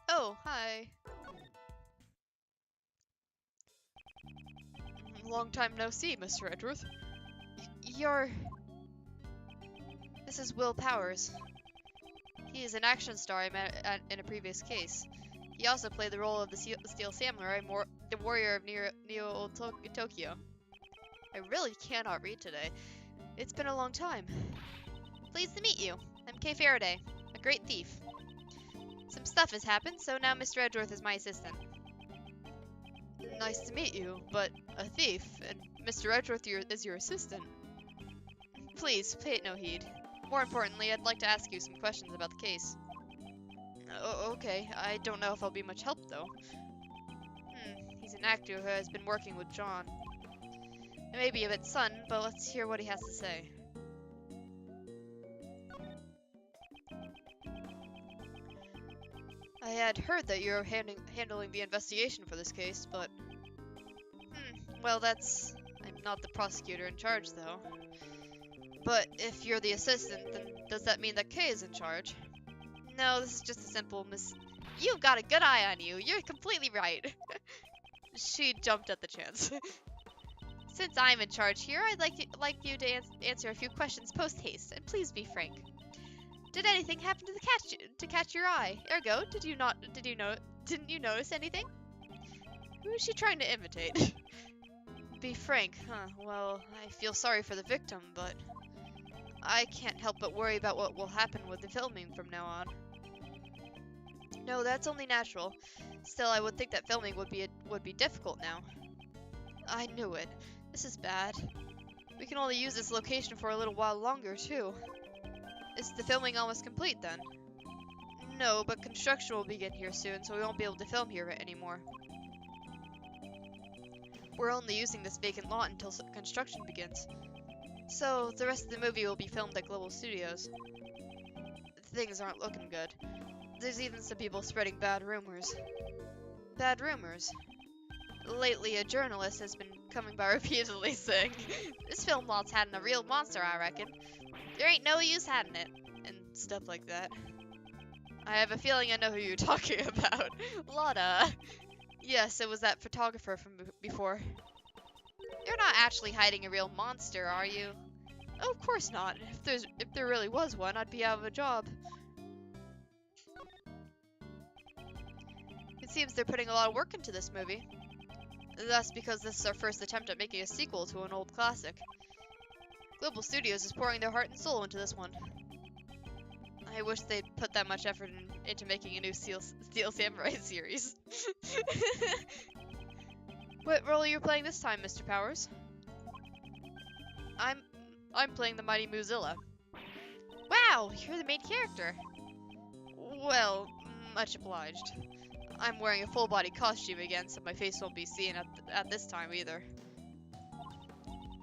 Oh, hi. Long time no see, Mr. Edgeworth. This is Will Powers. He is an action star I met in a previous case. He also played the role of the Steel Samurai, the warrior of Neo Tokyo. I really cannot read today. It's been a long time. Pleased to meet you. I'm Kay Faraday, a great thief. Some stuff has happened, so now Mr. Edgeworth is my assistant. Nice to meet you, but a thief, and Mr. Edgeworth is your assistant. Please, pay it no heed. More importantly, I'd like to ask you some questions about the case. Okay. I don't know if I'll be much help, though. He's an actor who has been working with John. It may be a bit sudden, but let's hear what he has to say. I had heard that you're handling the investigation for this case, but... well, I'm not the prosecutor in charge, though. But if you're the assistant, then does that mean that Kay is in charge? No, this is just a simple You've got a good eye on you. You're completely right. She jumped at the chance. Since I'm in charge here, I'd like you to answer a few questions post-haste, and please be frank. Did anything happen to catch your eye? Ergo, didn't you notice anything? Who is she trying to imitate? Be frank, huh? Well, I feel sorry for the victim, but I can't help but worry about what will happen with the filming from now on. No, that's only natural. Still, I would think that filming would be difficult now. I knew it. This is bad. We can only use this location for a little while longer, too. Is the filming almost complete, then? No, but construction will begin here soon, so we won't be able to film here anymore. We're only using this vacant lot until construction begins. So, the rest of the movie will be filmed at Global Studios. Things aren't looking good. There's even some people spreading bad rumors. Bad rumors? Lately, a journalist has been coming by repeatedly saying, this film lot's had a real monster, I reckon. There ain't no use having it. And stuff like that. I have a feeling I know who you're talking about. Lotta. Yes, it was that photographer from before. You're not actually hiding a real monster, are you? Oh, of course not. If there really was one, I'd be out of a job. It seems they're putting a lot of work into this movie. That's because this is our first attempt at making a sequel to an old classic. Global Studios is pouring their heart and soul into this one. I wish they'd put that much effort into making a new Steel Samurai series. What role are you playing this time, Mr. Powers? I'm playing the mighty Muzilla. Wow, you're the main character. Well, much obliged. I'm wearing a full-body costume again, so my face won't be seen at this time either.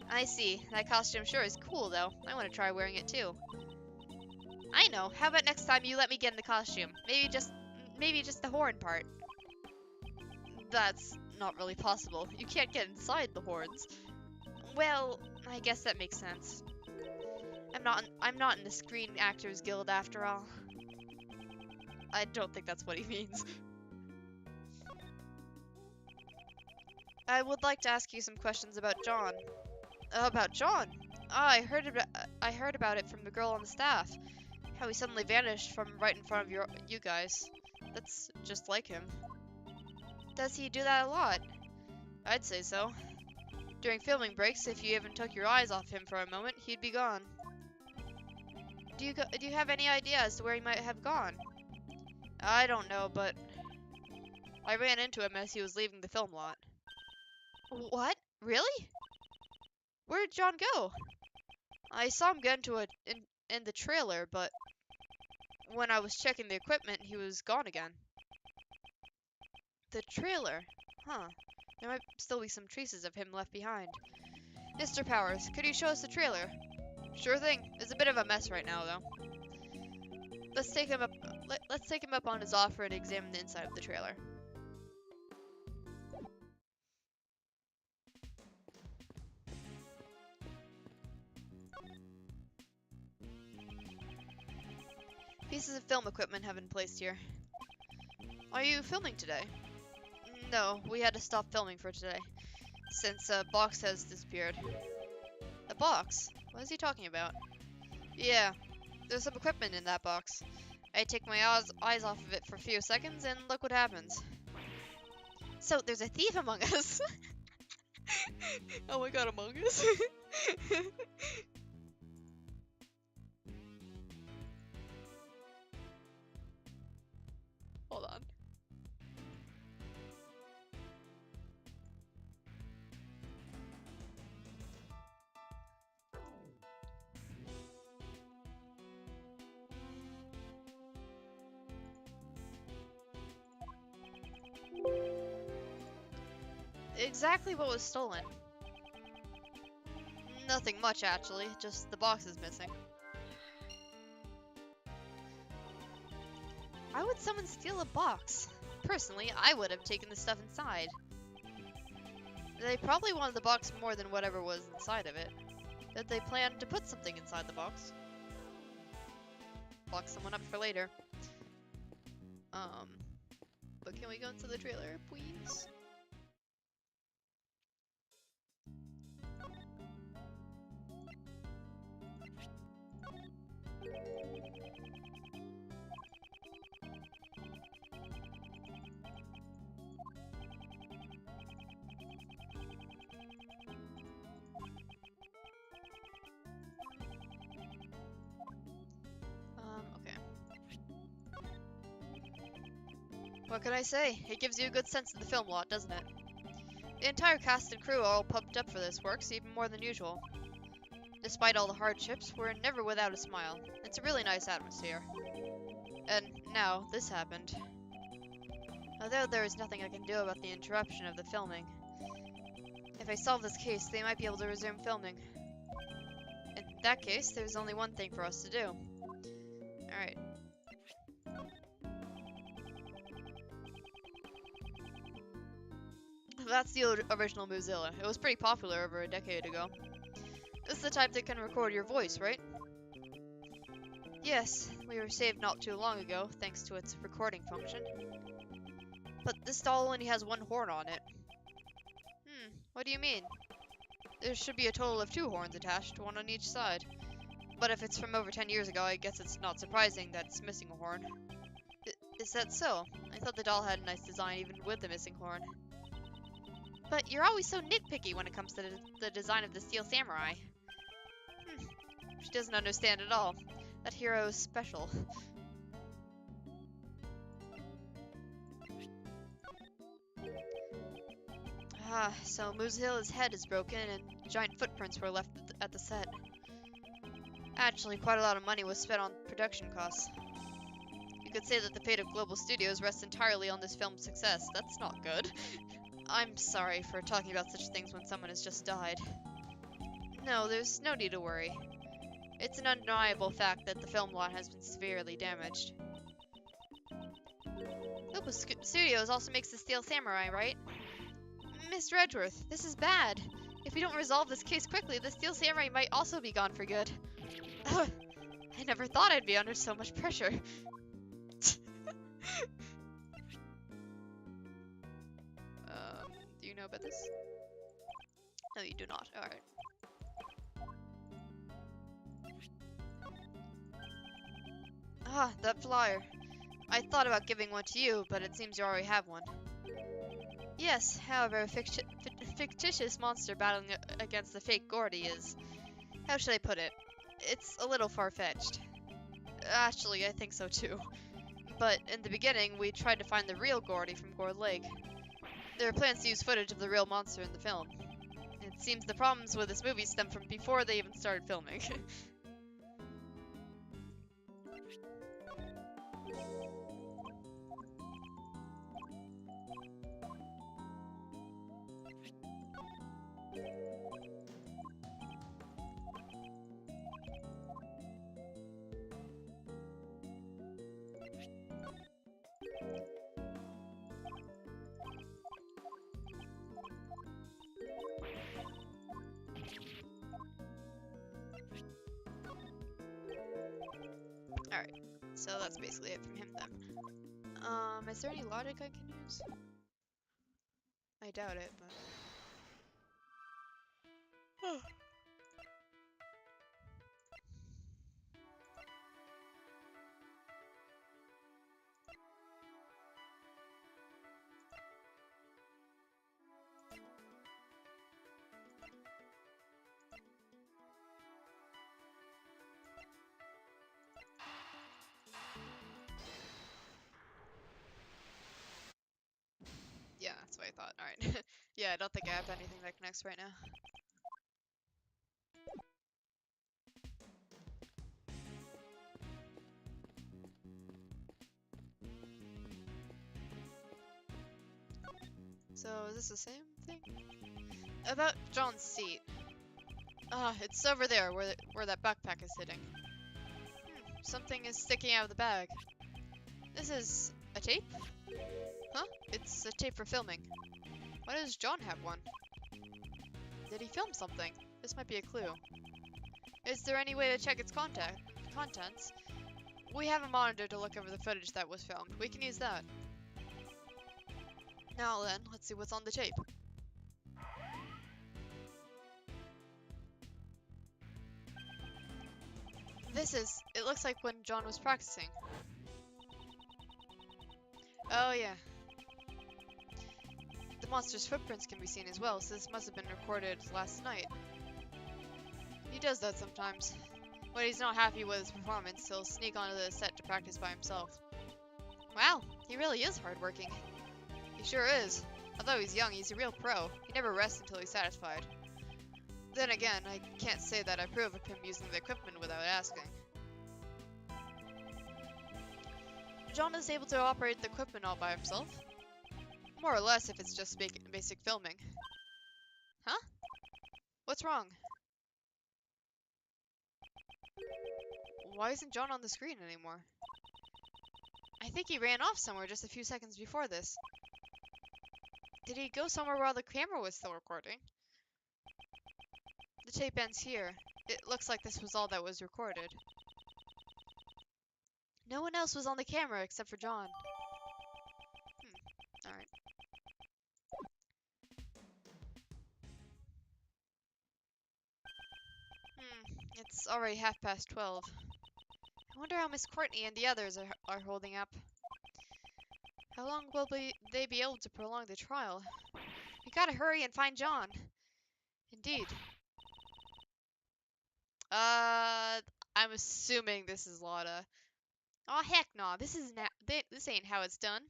I see. That costume sure is cool, though. I want to try wearing it too. I know. How about next time you let me get in the costume? Maybe just the horn part. That's not really possible. You can't get inside the horns. Well, I guess that makes sense. I'm not in the Screen Actors Guild after all. I don't think that's what he means. I would like to ask you some questions about John. About John? Ah, I heard about it from the girl on the staff. How he suddenly vanished from right in front of you guys. That's just like him. Does he do that a lot? I'd say so. During filming breaks, if you even took your eyes off him for a moment, he'd be gone. Do you have any idea as to where he might have gone? I don't know, but I ran into him as he was leaving the film lot. What? Really? Where did John go? I saw him get into in the trailer, but when I was checking the equipment, he was gone again. The trailer? Huh. There might still be some traces of him left behind. Mr. Powers, could you show us the trailer? Sure thing. It's a bit of a mess right now, though. Let's take him up on his offer and examine the inside of the trailer. Pieces of film equipment have been placed here. Are you filming today? No, we had to stop filming for today, since a box has disappeared. A box? What is he talking about? Yeah, there's some equipment in that box. I take my eyes off of it for a few seconds, and look what happens. So, there's a thief among us. Oh my god, Among Us. Hold on. Exactly what was stolen? Nothing much, actually. Just the box is missing. Why would someone steal a box? Personally, I would have taken the stuff inside. They probably wanted the box more than whatever was inside of it. That they planned to put something inside the box. Lock someone up for later. But can we go into the trailer, please? Okay. What can I say? It gives you a good sense of the film lot, doesn't it? The entire cast and crew are all pumped up for this works, even more than usual. Despite all the hardships, we're never without a smile. It's a really nice atmosphere. And now, this happened. Although there is nothing I can do about the interruption of the filming. If I solve this case, they might be able to resume filming. In that case, there's only one thing for us to do. Alright. That's the original Mozilla. It was pretty popular over a decade ago. This is the type that can record your voice, right? Yes, we were saved not too long ago, thanks to its recording function. But this doll only has one horn on it. What do you mean? There should be a total of 2 horns attached, one on each side. But if it's from over 10 years ago, I guess it's not surprising that it's missing a horn. Is that so? I thought the doll had a nice design even with the missing horn. But you're always so nitpicky when it comes to the design of the Steel Samurai. She doesn't understand at all. That hero is special. So Mozilla's head is broken and giant footprints were left at the set. Actually, quite a lot of money was spent on production costs. You could say that the fate of Global Studios rests entirely on this film's success. That's not good. I'm sorry for talking about such things when someone has just died. No, there's no need to worry. It's an undeniable fact that the film lot has been severely damaged. Global Studios also makes the Steel Samurai, right? Mr. Edgeworth, this is bad. If we don't resolve this case quickly, the Steel Samurai might also be gone for good. I never thought I'd be under so much pressure. Do you know about this? No, you do not. Alright. That flyer. I thought about giving one to you, but it seems you already have one. Yes, however, a fictitious monster battling against the fake Gordy is... How should I put it? It's a little far-fetched. Actually, I think so too. But in the beginning, we tried to find the real Gordy from Gourd Lake. There are plans to use footage of the real monster in the film. It seems the problems with this movie stem from before they even started filming. Alright, so that's basically it from him then. Is there any logic I can use? I doubt it, but... spot. Alright. Yeah, I don't think I have anything that connects right now. So, is this the same thing? About John's seat. It's over there, where that backpack is sitting. Something is sticking out of the bag. This is a tape? Huh? It's a tape for filming. Why does John have one? Did he film something? This might be a clue. Is there any way to check its contents? We have a monitor to look over the footage that was filmed. We can use that. Now then, let's see what's on the tape. It looks like when John was practicing. Oh yeah. The monster's footprints can be seen as well, so this must have been recorded last night. He does that sometimes. When he's not happy with his performance, he'll sneak onto the set to practice by himself. Wow, he really is hardworking. He sure is. Although he's young, he's a real pro. He never rests until he's satisfied. Then again, I can't say that I approve of him using the equipment without asking. John is able to operate the equipment all by himself. More or less if it's just basic filming. Huh? What's wrong? Why isn't John on the screen anymore? I think he ran off somewhere just a few seconds before this. Did he go somewhere while the camera was still recording? The tape ends here. It looks like this was all that was recorded. No one else was on the camera except for John. Alright. It's already 12:30. I wonder how Miss Courtney and the others are holding up. How long will they be able to prolong the trial? We gotta hurry and find John. Indeed. I'm assuming this is Lotta. Oh heck no, this ain't how it's done.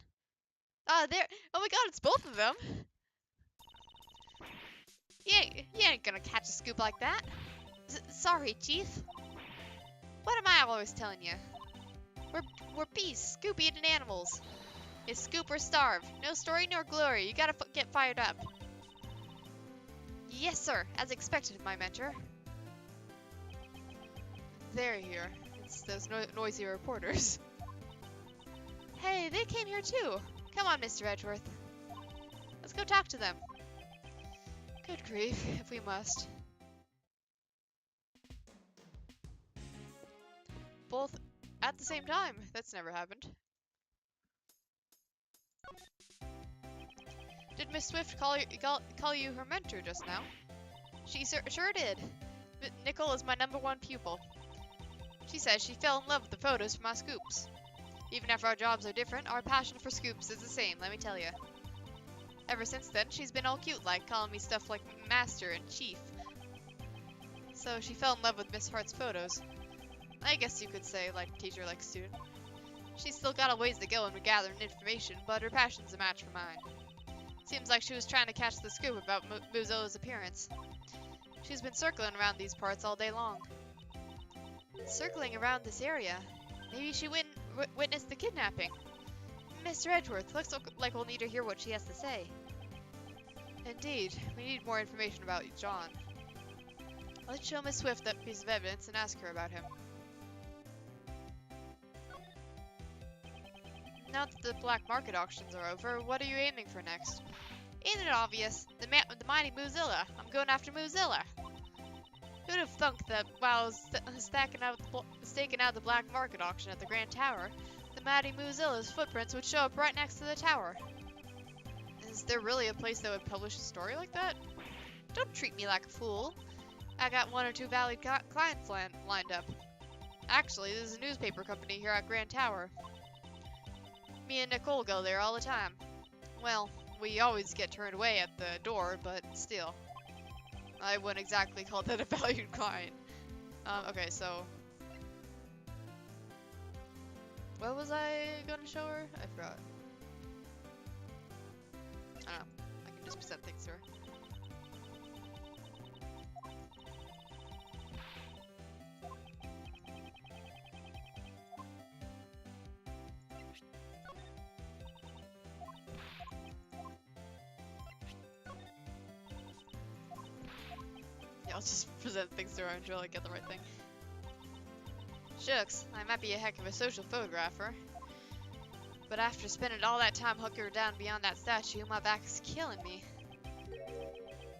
There. Oh my god, it's both of them. You ain't gonna catch a scoop like that. Sorry, Chief. What am I always telling you? We're beasts, scoop-eating animals. It's scoop or starve. No story nor glory. You gotta get fired up. Yes, sir. As expected, my mentor. They're here. It's those noisy reporters. Hey, they came here too. Come on, Mr. Edgeworth. Let's go talk to them. Good grief, if we must. Both at the same time. That's never happened. Did Miss Swift call you her mentor just now? She sure did. Nicole is my #1 pupil. She says she fell in love with the photos from our scoops. Even if our jobs are different, our passion for scoops is the same, let me tell you. Ever since then, she's been all cute-like, calling me stuff like Master and Chief. So she fell in love with Miss Hart's photos. I guess you could say, like teacher, like student. She's still got a ways to go in gathering information, but her passion's a match for mine. Seems like she was trying to catch the scoop about Muzilla's appearance. She's been circling around these parts all day long. Circling around this area? Maybe she witnessed the kidnapping. Mr. Edgeworth, looks like we'll need to hear what she has to say. Indeed, we need more information about John. Let's show Miss Swift that piece of evidence and ask her about him. Now that the black market auctions are over, what are you aiming for next? Ain't it obvious? The mighty Muzilla. I'm going after Muzilla. Who'd have thunk that while I was staking out the black market auction at the Grand Tower, the mighty Muzilla's footprints would show up right next to the tower? Is there really a place that would publish a story like that? Don't treat me like a fool. I got 1 or 2 valued clients lined up. Actually, there's a newspaper company here at Grand Tower. Me and Nicole go there all the time. Well, we always get turned away at the door, but still. I wouldn't exactly call that a valued client. Okay, so... what was I gonna show her? I forgot. I don't know. I just present things to her. Yeah, I'll just present things to her until I get the right thing. Shucks, I might be a heck of a social photographer. But after spending all that time hunkered down beyond that statue, my back is killing me.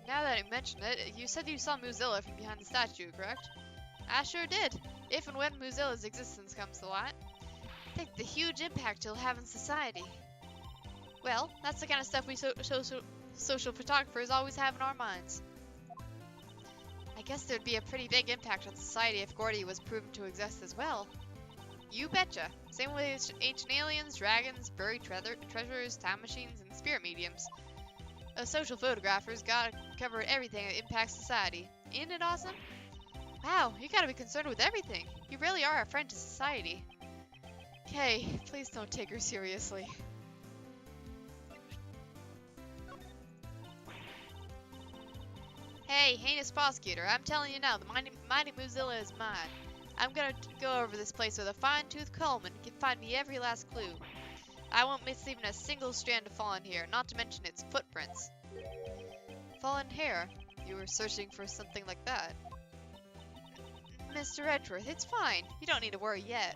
Now that you mention it, you said you saw Muzilla from behind the statue, correct? I sure did. If and when Muzilla's existence comes to light, think the huge impact he'll have in society. Well, that's the kind of stuff we social photographers always have in our minds. I guess there'd be a pretty big impact on society if Gordy was proven to exist as well. You betcha. Same with ancient aliens, dragons, buried treasures, time machines, and spirit mediums. A social photographer's gotta cover everything that impacts society. Isn't it awesome? Wow, you gotta be concerned with everything. You really are a friend to society. Okay, please don't take her seriously. Hey, heinous prosecutor, I'm telling you now, the mighty Muzilla is mine. I'm gonna go over this place with a fine-tooth comb and can find me every last clue. I won't miss even a single strand of fallen hair, not to mention its footprints. Fallen hair? You were searching for something like that? Mr. Edgeworth, it's fine. You don't need to worry yet.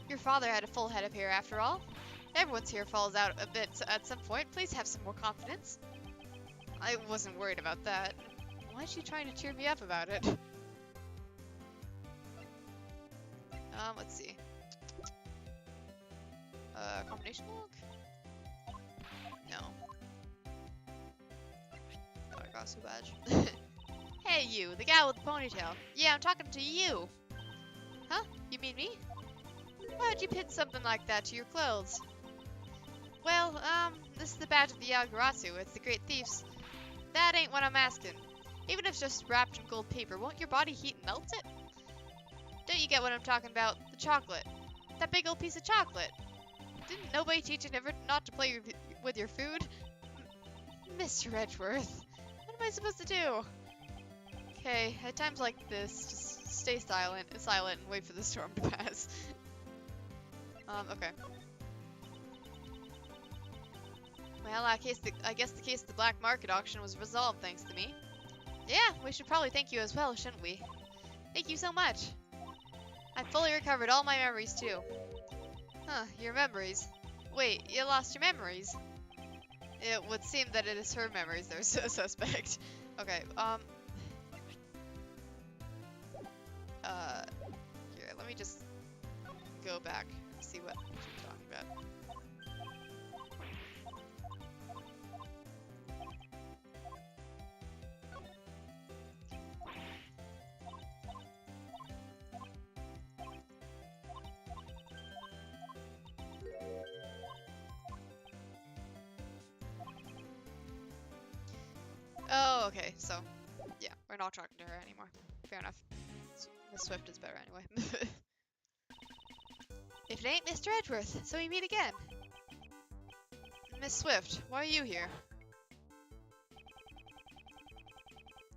Your father had a full head of hair after all. Everyone's hair falls out a bit at some point. Please have some more confidence. I wasn't worried about that. Why is she trying to cheer me up about it? Let's see. Combination log? No. Oh, I got a badge. Hey you, the guy with the ponytail. Yeah, I'm talking to you. Huh? You mean me? Why'd you pin something like that to your clothes? Well, this is the badge of the Yagurasu. It's the great thieves. That ain't what I'm asking. Even if it's just wrapped in gold paper, won't your body heat and melt it? Don't you get what I'm talking about? The chocolate. That big old piece of chocolate. Didn't nobody teach you never not to play with your food? Mr. Edgeworth, what am I supposed to do? Okay, at times like this, just stay silent and wait for the storm to pass. Okay. Well, I guess the case of the black market auction was resolved thanks to me. Yeah, we should probably thank you as well, shouldn't we? Thank you so much. I fully recovered all my memories too. Huh, your memories. Wait, you lost your memories? It would seem that it is her memories that are suspect. Okay, here, let me just go back and see what she was talking about. Oh, okay, so, yeah, we're not talking to her anymore. Fair enough. Miss Swift is better anyway. If it ain't Mr. Edgeworth, so we meet again. Miss Swift, why are you here?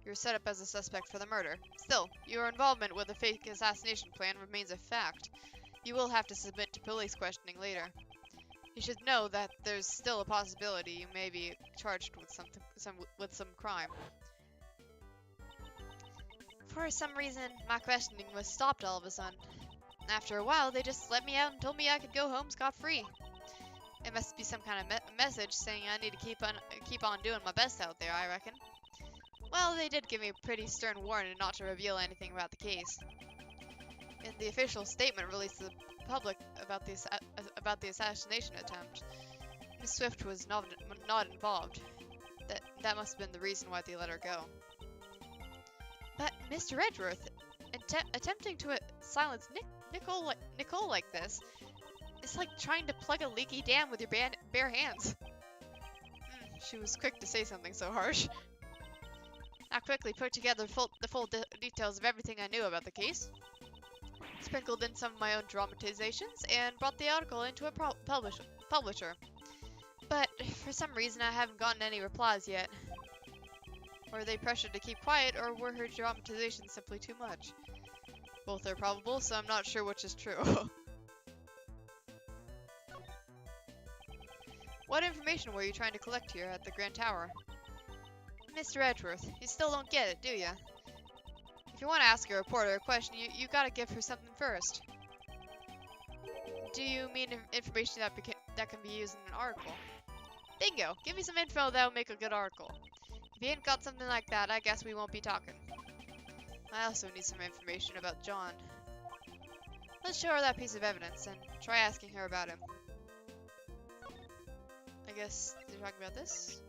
You're set up as a suspect for the murder. Still, your involvement with the fake assassination plan remains a fact. You will have to submit to police questioning later. You should know that there's still a possibility you may be charged with some crime. For some reason, my questioning was stopped all of a sudden. After a while, they just let me out and told me I could go home scot-free. It must be some kind of message saying I need to keep on doing my best out there, I reckon. Well, they did give me a pretty stern warning not to reveal anything about the case. In the official statement released to the public about the assassination attempt, Miss Swift was not involved. That must have been the reason why they let her go. But Mr. Edgeworth, attempting to silence Nicole like this, it's like trying to plug a leaky dam with your bare hands. She was quick to say something so harsh. I quickly put together the full details of everything I knew about the case, sprinkled in some of my own dramatizations, and brought the article into a publisher. But for some reason I haven't gotten any replies yet. Or are they pressured to keep quiet, or were her dramatization simply too much? Both are probable, so I'm not sure which is true. What information were you trying to collect here at the Grand Tower? Mr. Edgeworth, you still don't get it, do ya? If you want to ask a reporter a question, you gotta give her something first. Do you mean information that can be used in an article? Bingo! Give me some info that'll make a good article. If you ain't got something like that, I guess we won't be talking. I also need some information about John. Let's show her that piece of evidence and try asking her about him. I guess they're talking about this?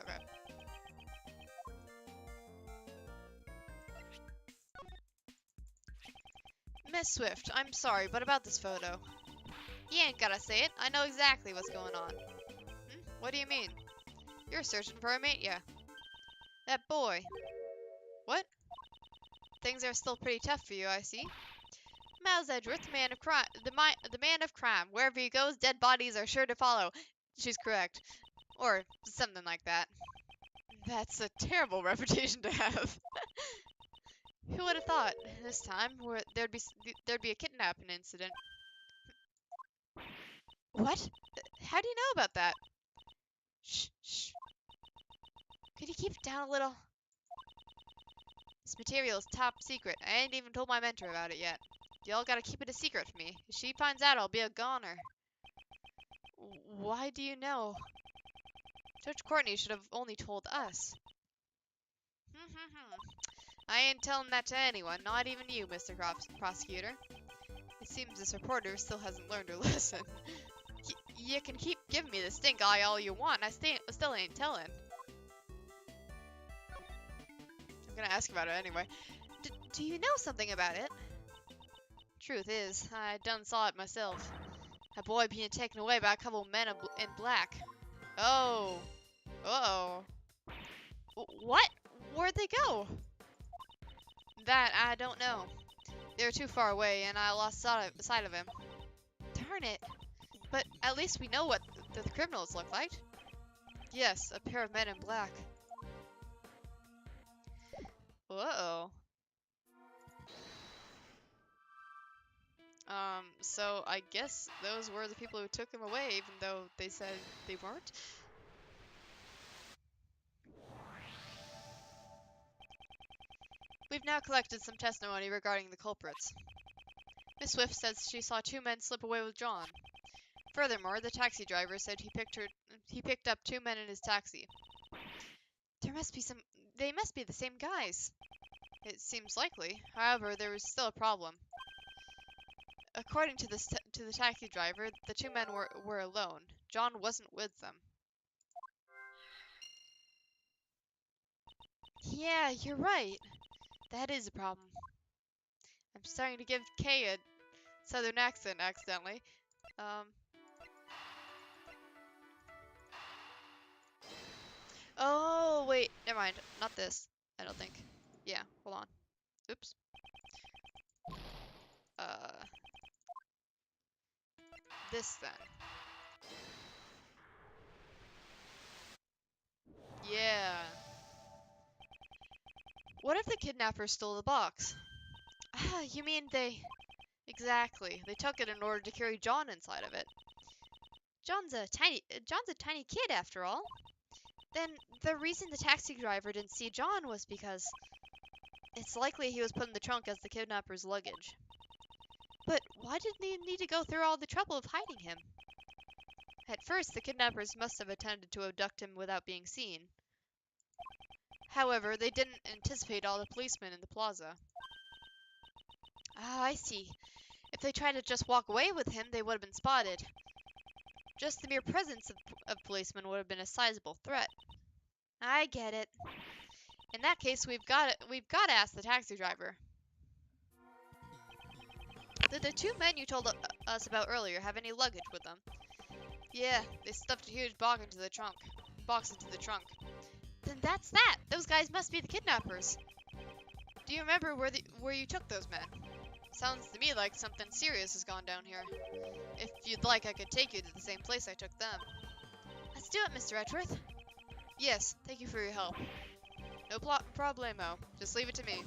Okay. Miss Swift, I'm sorry, but about this photo. You ain't gotta say it. I know exactly what's going on. What do you mean? You're searching for a mate, yeah. That boy. What? Things are still pretty tough for you, I see. Miles Edgeworth, the man of crime. The man of crime. Wherever he goes, dead bodies are sure to follow. She's correct. Or something like that. That's a terrible reputation to have. Who would have thought this time where there'd be a kidnapping incident? What? How do you know about that? Shh, shh. Could you keep it down a little? This material is top secret. I ain't even told my mentor about it yet. Y'all gotta keep it a secret from me. If she finds out, I'll be a goner. Why do you know? Judge Courtney should have only told us. I ain't telling that to anyone, not even you, Mr. Prosecutor. It seems this reporter still hasn't learned her lesson. You can keep giving me the stink eye all you want, I still ain't telling. I'm gonna ask about it anyway. Do you know something about it? Truth is, I done saw it myself. A boy being taken away by a couple of men in black. Oh. Uh-oh. What? Where'd they go? That, I don't know. They were too far away, and I lost sight of him. Darn it. But at least we know what the criminals look like. Yes, a pair of men in black. Uh-oh. So I guess those were the people who took him away, even though they said they weren't. We've now collected some testimony regarding the culprits. Miss Swift says she saw two men slip away with John. Furthermore, the taxi driver said he picked up two men in his taxi. They must be the same guys. It seems likely. However, there was still a problem. According to the taxi driver, the two men were alone. John wasn't with them. Yeah, you're right. That is a problem. I'm starting to give Kay a southern accent accidentally. Oh, wait. Never mind. Not this. I don't think. Yeah, hold on. Oops. This then. Yeah. What if the kidnappers stole the box? Ah, you mean they... Exactly. They took it in order to carry John inside of it. John's a tiny kid after all. Then the reason the taxi driver didn't see John was because it's likely he was put in the trunk as the kidnapper's luggage. But why did they need to go through all the trouble of hiding him? At first, the kidnappers must have attempted to abduct him without being seen. However, they didn't anticipate all the policemen in the plaza. Ah, I see. If they tried to just walk away with him, they would have been spotted. Just the mere presence of policemen would have been a sizable threat. I get it. In that case, we've got to ask the taxi driver. Did the two men you told us about earlier have any luggage with them? Yeah, they stuffed a huge box into the trunk. Then that's that! Those guys must be the kidnappers! Do you remember where you took those men? Sounds to me like something serious has gone down here. If you'd like, I could take you to the same place I took them. Let's do it, Mr. Edgeworth. Yes, thank you for your help. No problemo. Just leave it to me.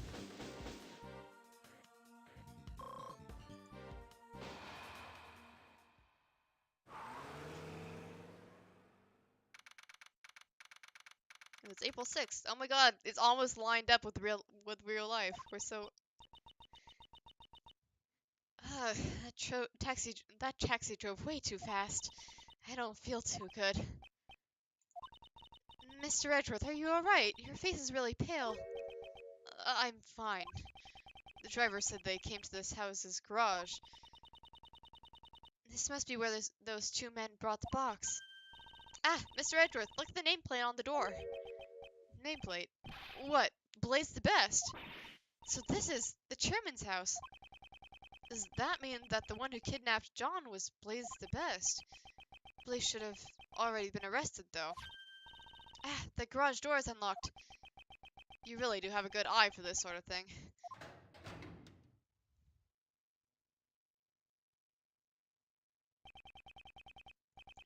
It's April 6th. Oh my god, it's almost lined up with real life. We're so that taxi drove way too fast. I don't feel too good. Mr. Edgeworth, are you alright? Your face is really pale. I'm fine. The driver said they came to this house's garage. This must be where those two men brought the box. Ah, Mr. Edgeworth, look at the nameplate on the door. Nameplate? What? Blaze the Best? So this is the chairman's house. Does that mean that the one who kidnapped John was Blaze the Best? Blaze should have already been arrested, though. Ah, the garage door is unlocked. You really do have a good eye for this sort of thing.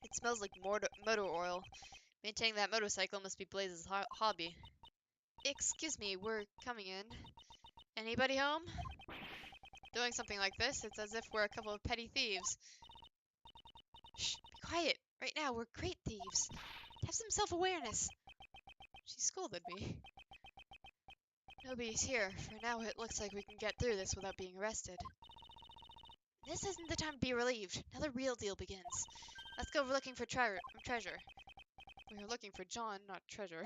It smells like motor oil. Maintaining that motorcycle must be Blaze's hobby. Excuse me, we're coming in. Anybody home? Doing something like this, it's as if we're a couple of petty thieves. Shh, be quiet. Right now, we're great thieves. Have some self-awareness. She scolded me. Nobody's here. For now, it looks like we can get through this without being arrested. This isn't the time to be relieved. Now the real deal begins. Let's go looking for treasure. We're looking for John, not treasure.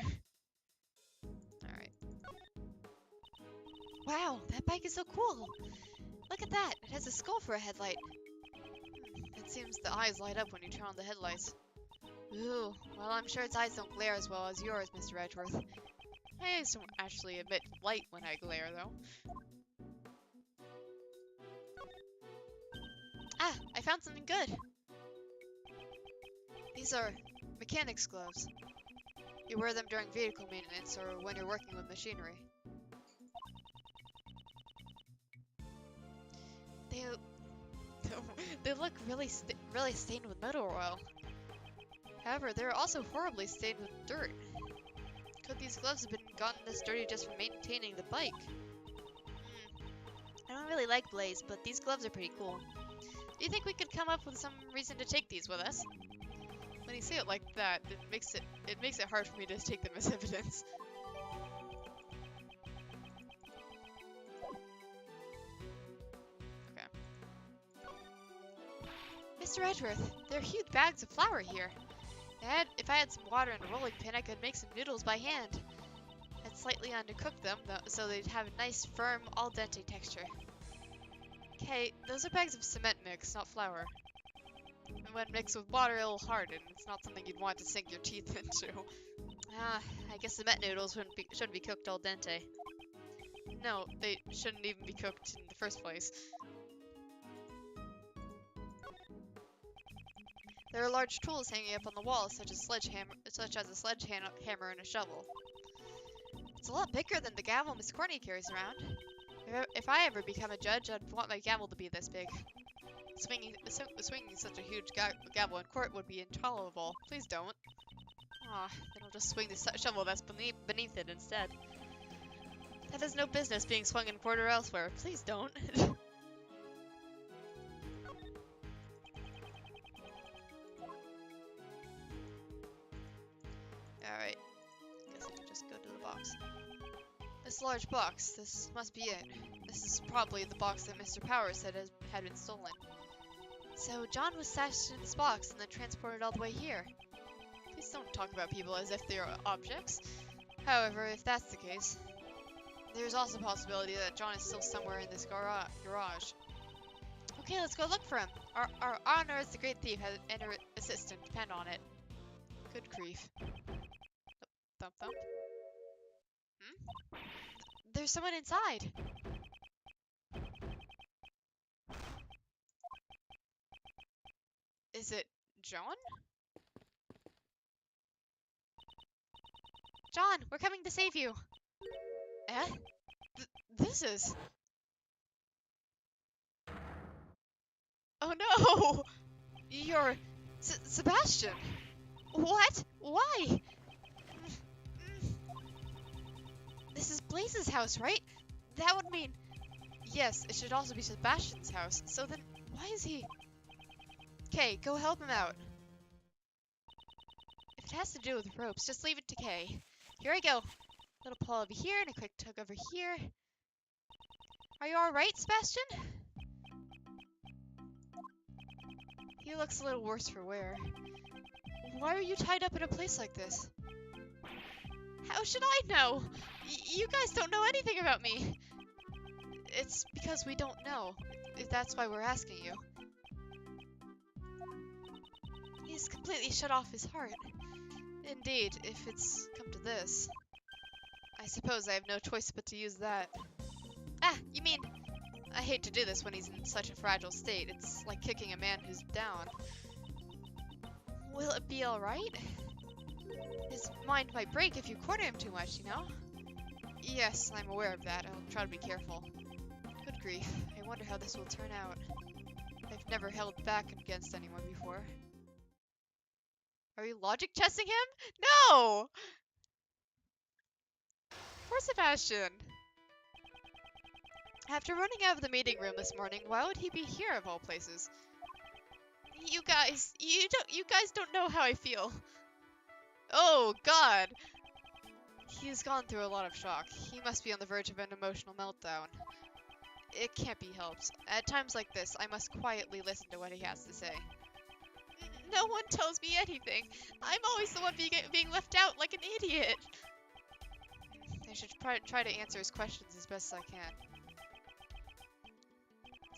Alright. Wow, that bike is so cool! Look at that! It has a skull for a headlight. It seems the eyes light up when you turn on the headlights. Ooh, well, I'm sure its eyes don't glare as well as yours, Mr. Edgeworth. I don't actually emit light when I glare, though. Ah, I found something good! These are mechanic's gloves. You wear them during vehicle maintenance or when you're working with machinery. They look really stained with motor oil. However, they're also horribly stained with dirt. Could these gloves have been gotten this dirty just from maintaining the bike? I don't really like Blaze, but these gloves are pretty cool. Do you think we could come up with some reason to take these with us? When you say it like that, it makes it hard for me to take them as evidence. Okay. Mr. Edgeworth, there are huge bags of flour here. If I had some water and a rolling pin, I could make some noodles by hand. I'd slightly undercook them, so they'd have a nice, firm, al dente texture. Okay, those are bags of cement mix, not flour. And when mixed with water, it'll harden. It's not something you'd want to sink your teeth into. Ah, I guess cement noodles shouldn't be cooked al dente. No, they shouldn't even be cooked in the first place. There are large tools hanging up on the wall, such as a sledgehammer and a shovel. It's a lot bigger than the gavel Miss Corny carries around. If I ever become a judge, I'd want my gavel to be this big. Swinging such a huge gavel in court would be intolerable. Please don't. Aw, then I'll just swing the shovel that's beneath it instead. That has no business being swung in court or elsewhere. Please don't. Alright. Guess I can just go to the box. This large box. This must be it. This is probably the box that Mr. Powers said had been stolen. So John was stashed in this box and then transported all the way here. Please don't talk about people as if they are objects. However, if that's the case, there's also a possibility that John is still somewhere in this garage. Okay, let's go look for him. Our honor as the great thief and her assistant depend on it. Good grief. Thump thump. There's someone inside. Is it John? John, we're coming to save you. Eh? This is... Oh no! You're... Sebastian! What? Why? This is Blaze's house, right? That would mean... Yes, it should also be Sebastian's house. So then, why is he... Kay, go help him out. If it has to do with ropes, just leave it to Kay. Here I go. Little pull over here and a quick tug over here. Are you alright, Sebastian? He looks a little worse for wear. Why are you tied up in a place like this? How should I know? You guys don't know anything about me. It's because we don't know. That's why we're asking you. He's completely shut off his heart. Indeed, if it's come to this. I suppose I have no choice but to use that. Ah, you mean... I hate to do this when he's in such a fragile state. It's like kicking a man who's down. Will it be alright? His mind might break if you corner him too much, you know? Yes, I'm aware of that. I'll try to be careful. Good grief. I wonder how this will turn out. I've never held back against anyone before. Are you logic chessing him? No! Poor Sebastian. After running out of the meeting room this morning, why would he be here of all places? You guys don't know how I feel. Oh God. He's gone through a lot of shock. He must be on the verge of an emotional meltdown. It can't be helped. At times like this, I must quietly listen to what he has to say. No one tells me anything. I'm always the one being left out like an idiot. I should try to answer his questions as best as I can.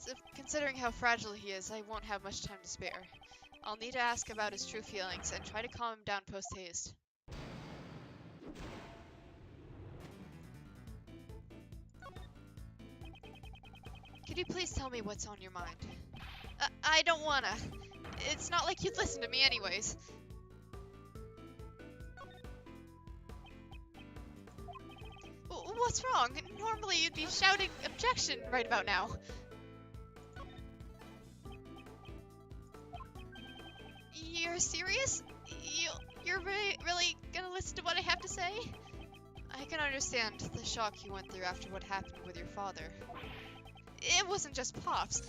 So, considering how fragile he is, I won't have much time to spare. I'll need to ask about his true feelings and try to calm him down post-haste. Could you please tell me what's on your mind? I don't wanna. It's not like you'd listen to me anyways. What's wrong? Normally you'd be shouting objection right about now. You're serious? You're really gonna listen to what I have to say? I can understand the shock you went through after what happened with your father. It wasn't just Pops.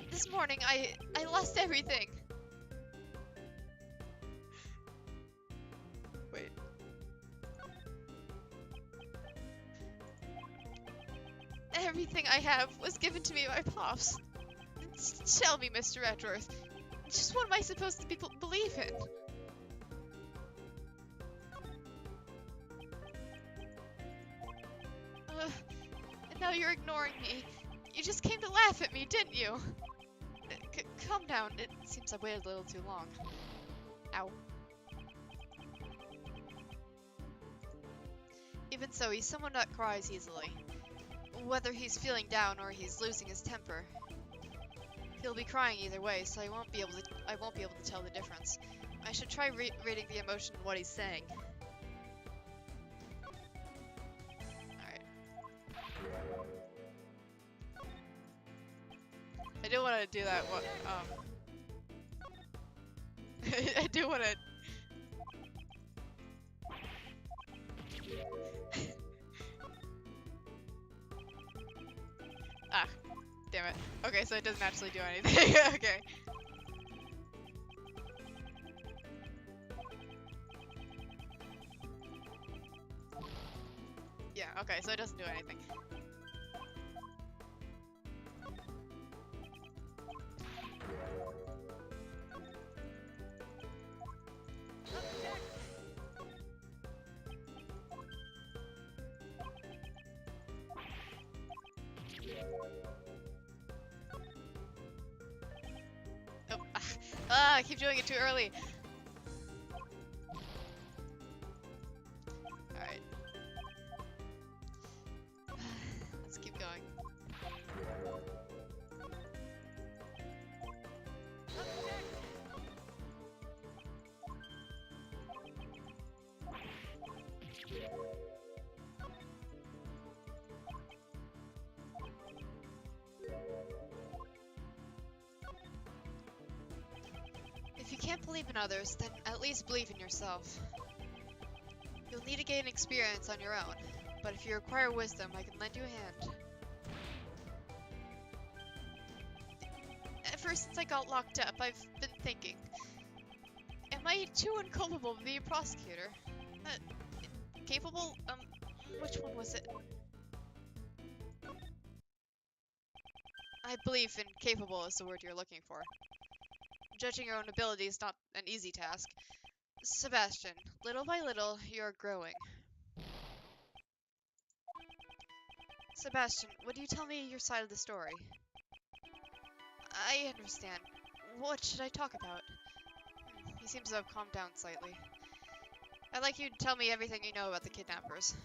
This morning, I lost everything. Wait. Everything I have was given to me by Pops. Tell me, Mr. Edgeworth, just what am I supposed to believe in? And now you're ignoring me. You just came to laugh at me, didn't you? Calm down. It seems I waited a little too long. Ow. Even so, he's someone that cries easily. Whether he's feeling down or he's losing his temper. He'll be crying either way, so I won't be able to tell the difference. I should try reading the emotion in what he's saying. Alright. I do want to do that one. I do want to. Ah, damn it. Okay, so it doesn't actually do anything. Okay. Yeah, okay, so it doesn't do anything. I keep doing it too early. Alright. Let's keep going. can't believe in others, then at least believe in yourself. You'll need to gain experience on your own, but if you require wisdom, I can lend you a hand. Ever since I got locked up, I've been thinking, am I too inculpable to be a prosecutor? Capable? Which one was it? I believe in capable is the word you're looking for. Judging your own ability is not an easy task. Sebastian, little by little, you're growing. Sebastian, would you tell me your side of the story? I understand. What should I talk about? He seems to have calmed down slightly. I'd like you to tell me everything you know about the kidnappers.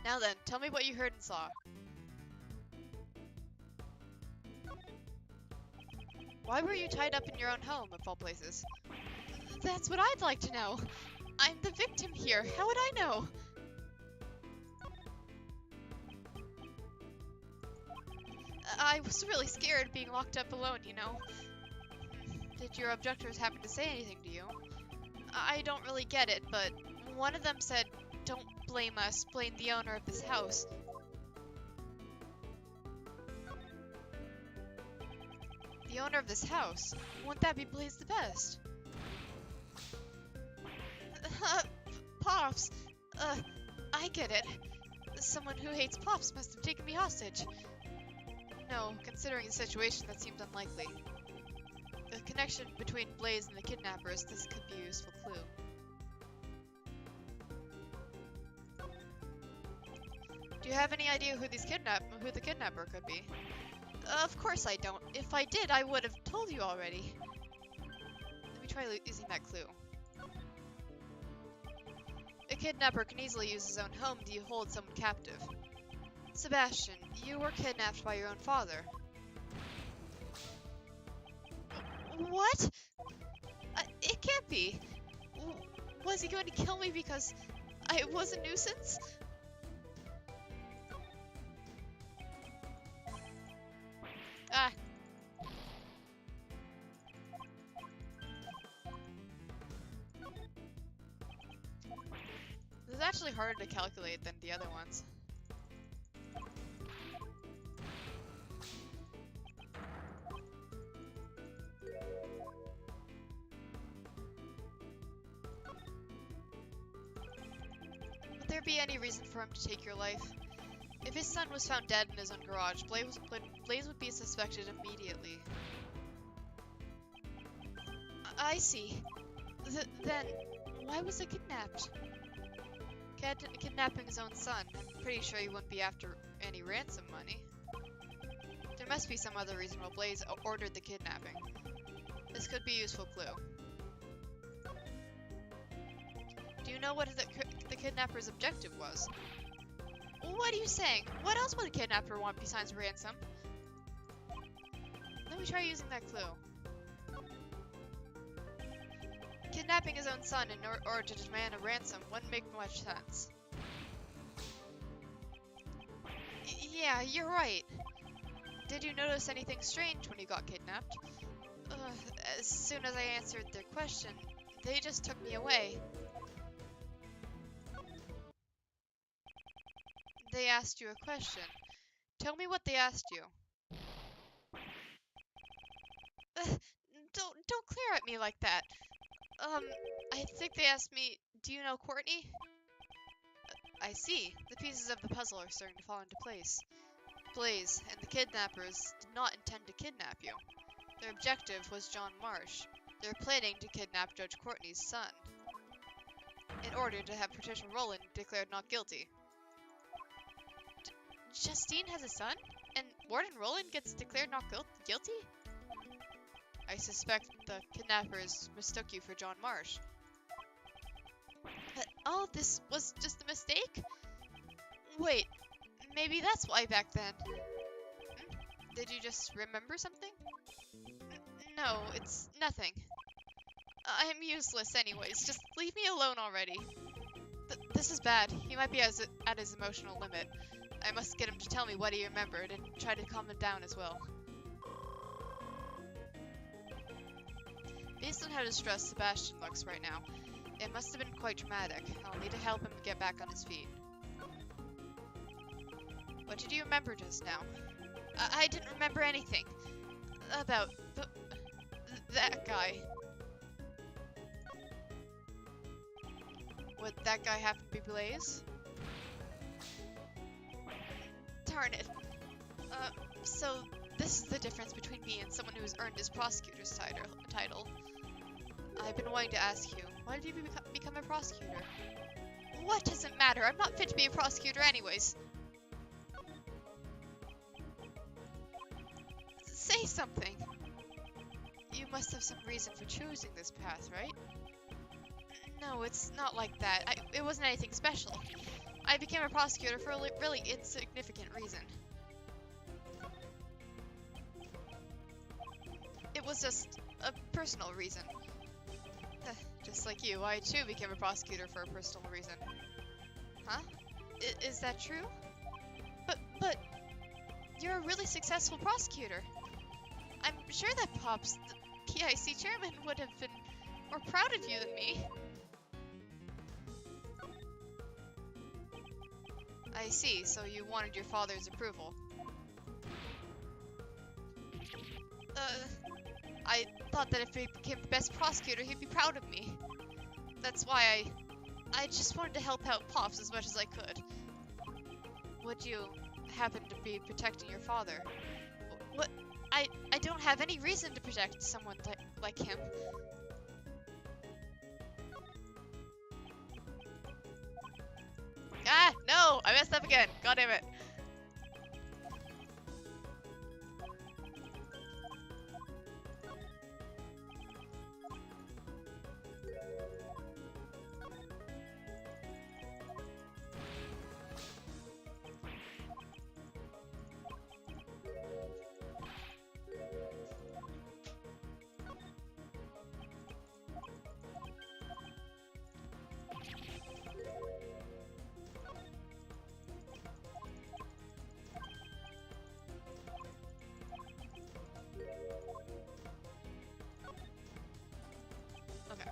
Now then, tell me what you heard and saw. Why were you tied up in your own home, of all places? That's what I'd like to know. I'm the victim here. How would I know? I was really scared being locked up alone, you know. Did your abductors happen to say anything to you? I don't really get it, but one of them said, "Don't blame us, blame the owner of this house." The owner of this house? Won't that be Blaze the Best? Pops! I get it. Someone who hates Pops must have taken me hostage. No, considering the situation, that seems unlikely. The connection between Blaze and the kidnappers, this could be a useful clue. Do you have any idea who the kidnapper could be? Of course I don't. If I did, I would have told you already. Let me try using that clue. A kidnapper can easily use his own home to hold someone captive. Sebastian, you were kidnapped by your own father. What? It can't be. Was he going to kill me because I was a nuisance? Ah. This is actually harder to calculate than the other ones. Would there be any reason for him to take your life? If his son was found dead in his own garage, Blaze would be suspected immediately. I see. Then, why was he kidnapped? Kidnapping his own son. I'm pretty sure he wouldn't be after any ransom money. There must be some other reason why Blaze ordered the kidnapping. This could be a useful clue. Do you know what the kidnapper's objective was? What are you saying? What else would a kidnapper want besides ransom? Let me try using that clue. Kidnapping his own son in order to demand a ransom wouldn't make much sense. Yeah, you're right. Did you notice anything strange when you got kidnapped? As soon as I answered their question, they just took me away. They asked you a question. Tell me what they asked you. Don't glare at me like that. I think they asked me, do you know Courtney? I see. The pieces of the puzzle are starting to fall into place. Blaze and the kidnappers did not intend to kidnap you. Their objective was John Marsh. They're planning to kidnap Judge Courtney's son, in order to have Patricia Rowland declared not guilty. Justine has a son? And Warden Rowland gets declared not guilty? I suspect the kidnappers mistook you for John Marsh. But all this was just a mistake? Wait, maybe that's why back then. Did you just remember something? No, it's nothing. I'm useless anyways. Just leave me alone already. This is bad. He might be at his emotional limit. I must get him to tell me what he remembered and try to calm him down as well. Based on how distressed Sebastian looks right now, it must have been quite traumatic. I'll need to help him get back on his feet. What did you remember just now? I didn't remember anything. About that guy. Would that guy happen to be Blaze? Darn it. So this is the difference between me and someone who's earned his prosecutor's title. I've been wanting to ask you, why did you become a prosecutor? What does it matter? I'm not fit to be a prosecutor anyways. Say something. You must have some reason for choosing this path, right? No, it's not like that. It wasn't anything special. I became a prosecutor for a really insignificant reason. It was just a personal reason. Just like you, I too became a prosecutor for a personal reason. Huh? Is that true? But you're a really successful prosecutor. I'm sure that Pops, the PIC chairman, would have been more proud of you than me. I see, so you wanted your father's approval. I thought that if he became the best prosecutor, he'd be proud of me. That's why I just wanted to help out Pops as much as I could. Would you happen to be protecting your father? What? I don't have any reason to protect someone like him. Ah, no! I messed up again. God damn it. Okay.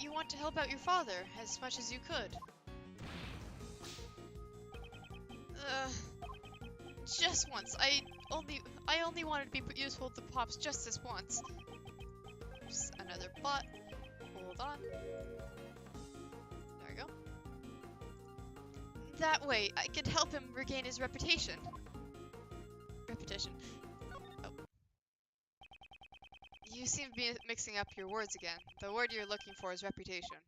You want to help out your father as much as you could? Just once. I only wanted to be useful to Pops just this once. Just another bot. Hold on. There we go. That way, I could help him regain his reputation. Repetition. Oh. You seem to be mixing up your words again. The word you're looking for is reputation.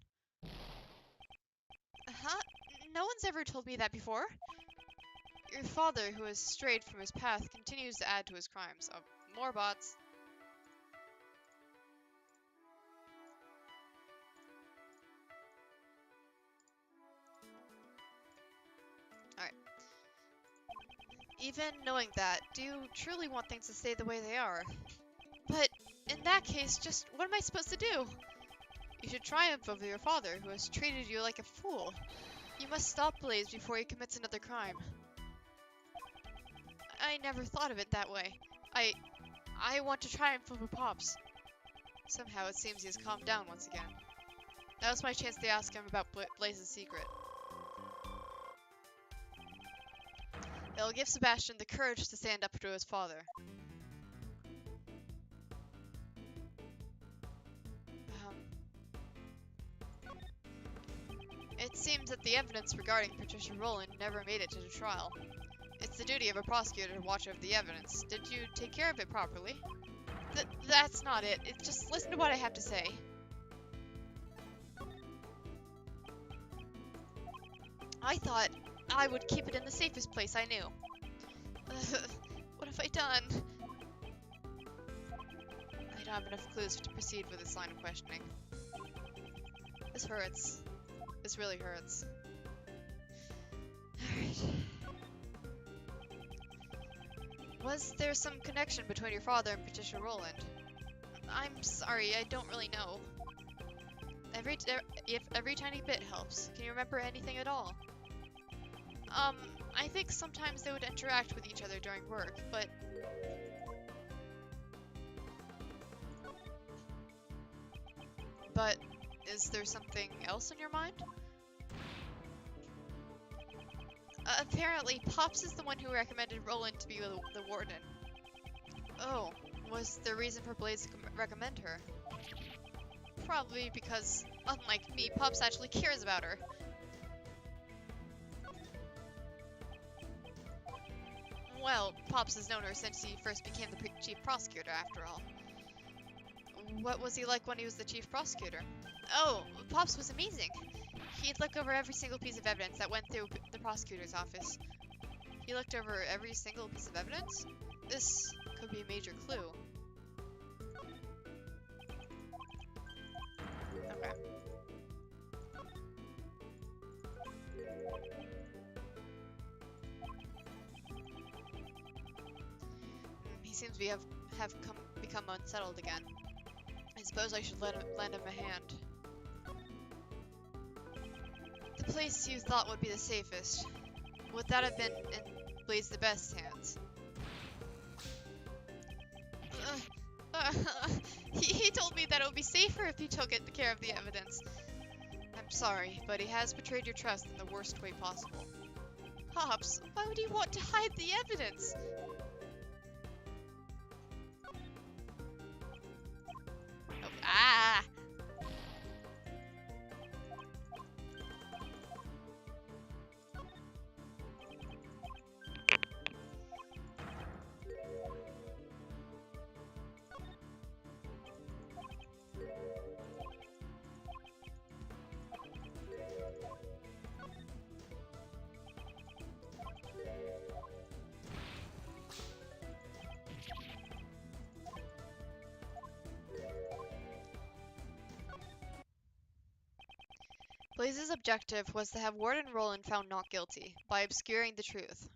Huh? No one's ever told me that before. Your father, who has strayed from his path, continues to add to his crimes. Oh, more bots. Alright. Even knowing that, do you truly want things to stay the way they are? But in that case, just what am I supposed to do? You should triumph over your father, who has treated you like a fool. You must stop Blaze before he commits another crime. I never thought of it that way. I want to triumph over Pops. Somehow it seems he has calmed down once again. That was my chance to ask him about Blaze's secret. It'll give Sebastian the courage to stand up to his father. It seems that the evidence regarding Patricia Rowland never made it to the trial. It's the duty of a prosecutor to watch over the evidence. Did you take care of it properly? That's not it. Just listen to what I have to say. I thought I would keep it in the safest place I knew. What have I done? don't have enough clues to proceed with this line of questioning. This hurts. This really hurts. Alright. Was there some connection between your father and Patricia Rowland? I'm sorry, I don't really know. If every tiny bit helps. Can you remember anything at all? I think sometimes they would interact with each other during work, but... But, is there something else in your mind? Apparently, Pops is the one who recommended Roland to be the warden. Oh, was the reason for Blaze to recommend her? Probably because, unlike me, Pops actually cares about her. Well, Pops has known her since he first became the chief prosecutor, after all. What was he like when he was the chief prosecutor? Oh, Pops was amazing. He'd look over every single piece of evidence that went through the prosecutor's office. He looked over every single piece of evidence? This could be a major clue. Okay. He seems to become unsettled again. I suppose I should lend him a hand. The place you thought would be the safest. Would that have been in Blaze the Best's hands? He told me that it would be safer if he took care of the evidence. I'm sorry, but he has betrayed your trust in the worst way possible. Pops, why would he want to hide the evidence? Oh, ah! Blaze's objective was to have Warden Roland found not guilty, by obscuring the truth.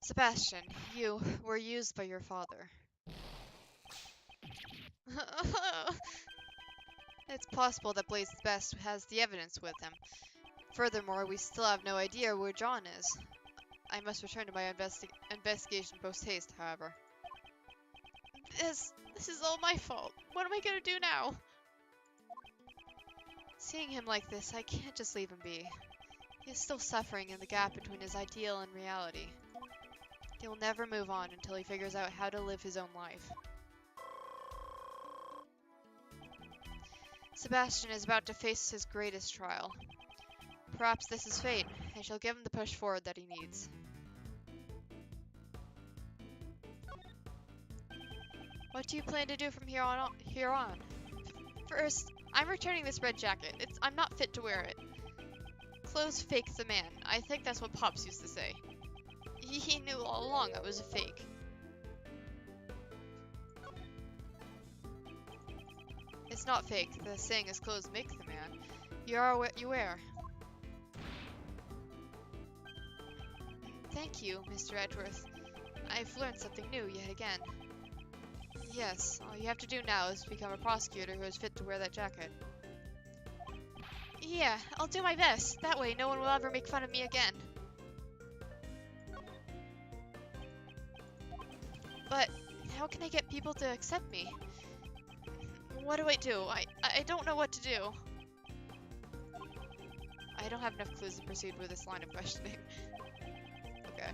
Sebastian, you were used by your father. It's possible that Blaze the Best has the evidence with him. Furthermore, we still have no idea where John is. I must return to my investigation post-haste, however. This is all my fault. What am I gonna do now? Seeing him like this, I can't just leave him be. He is still suffering in the gap between his ideal and reality. He will never move on until he figures out how to live his own life. Sebastian is about to face his greatest trial. Perhaps this is fate. I shall give him the push forward that he needs. What do you plan to do from here on? First, I'm returning this red jacket. I'm not fit to wear it. Clothes fake the man. I think that's what Pops used to say. He knew all along I was a fake. It's not fake. The saying is clothes make the man. You are what you wear. Thank you, Mr. Edgeworth. I've learned something new yet again. Yes, all you have to do now is become a prosecutor who is fit to wear that jacket. Yeah, I'll do my best. That way no one will ever make fun of me again. But how can I get people to accept me? What do I do? I don't know what to do. I don't have enough clues to proceed with this line of questioning. Okay.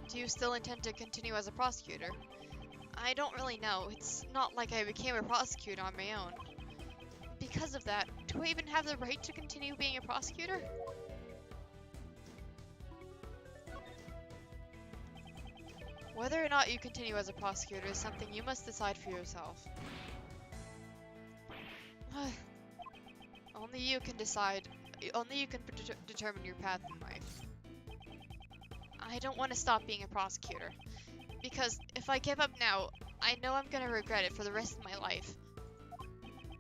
Do you still intend to continue as a prosecutor? I don't really know. It's not like I became a prosecutor on my own. Because of that, do I even have the right to continue being a prosecutor? Whether or not you continue as a prosecutor is something you must decide for yourself. Only you can decide only you can determine your path in life. I don't want to stop being a prosecutor, because if I give up now, I know I'm gonna regret it for the rest of my life.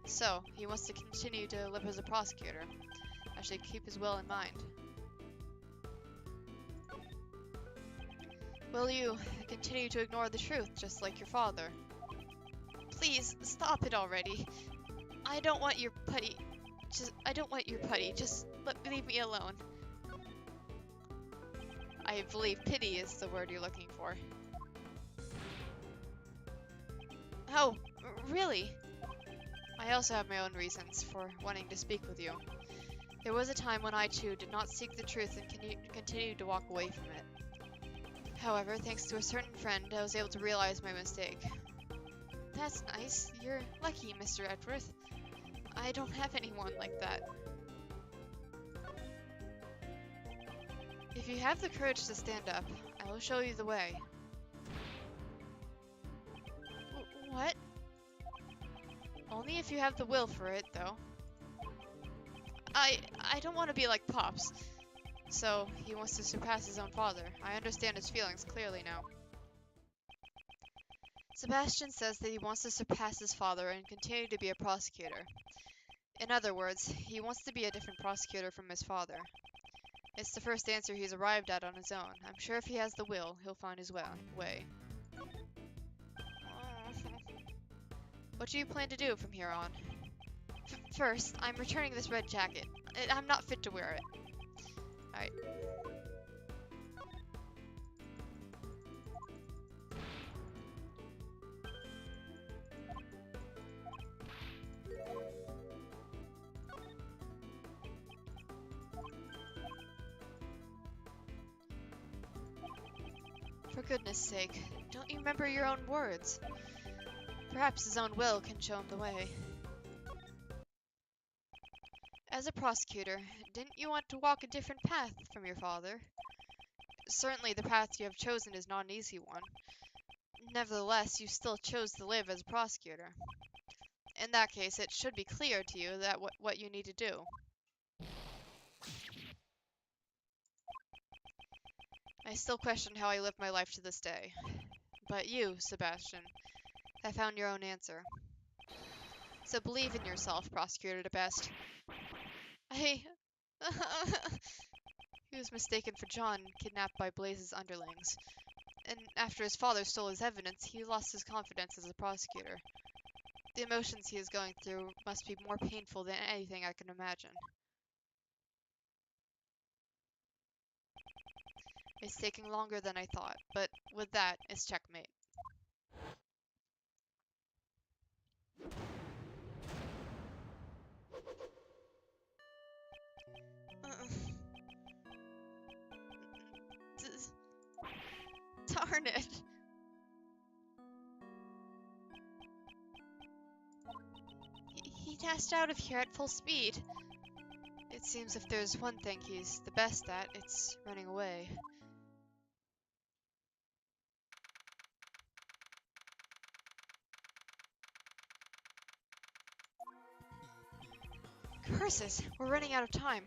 So, he wants to continue to live as a prosecutor. I should keep his will in mind. Will you continue to ignore the truth, just like your father? Please, stop it already. I don't want your putty. Just leave me alone. I believe pity is the word you're looking for. Oh, really? I also have my own reasons for wanting to speak with you. There was a time when I too did not seek the truth and continued to walk away from it. However, thanks to a certain friend, I was able to realize my mistake. That's nice. You're lucky, Mr. Edgeworth. I don't have anyone like that. If you have the courage to stand up, I will show you the way. What? Only if you have the will for it, though. I don't want to be like Pops. So, he wants to surpass his own father. I understand his feelings clearly now. Sebastian says that he wants to surpass his father and continue to be a prosecutor. In other words, he wants to be a different prosecutor from his father. It's the first answer he's arrived at on his own. I'm sure if he has the will, he'll find his way. What do you plan to do from here on? First, I'm returning this red jacket. I'm not fit to wear it. Alright. For goodness sake, don't you remember your own words? Perhaps his own will can show him the way. As a prosecutor, didn't you want to walk a different path from your father? Certainly the path you have chosen is not an easy one. Nevertheless, you still chose to live as a prosecutor. In that case, it should be clear to you that what you need to do. I still question how I live my life to this day. But you, Sebastian, have found your own answer. So believe in yourself, Prosecutor DeBest. He was mistaken for John, kidnapped by Blaze's underlings. And after his father stole his evidence, he lost his confidence as a prosecutor. The emotions he is going through must be more painful than anything I can imagine. It's taking longer than I thought, but with that, it's checkmate. Darn it! He dashed out of here at full speed. It seems if there's one thing he's the best at, it's running away. Curses! We're running out of time.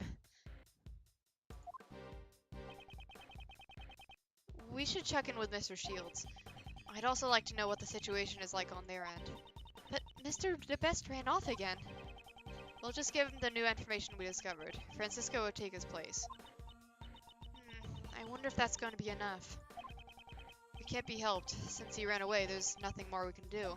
We should check in with Mr. Shields. I'd also like to know what the situation is like on their end. But Mr. DeBest ran off again. We'll just give him the new information we discovered. Francisco will take his place. I wonder if that's going to be enough. It can't be helped. Since he ran away, there's nothing more we can do.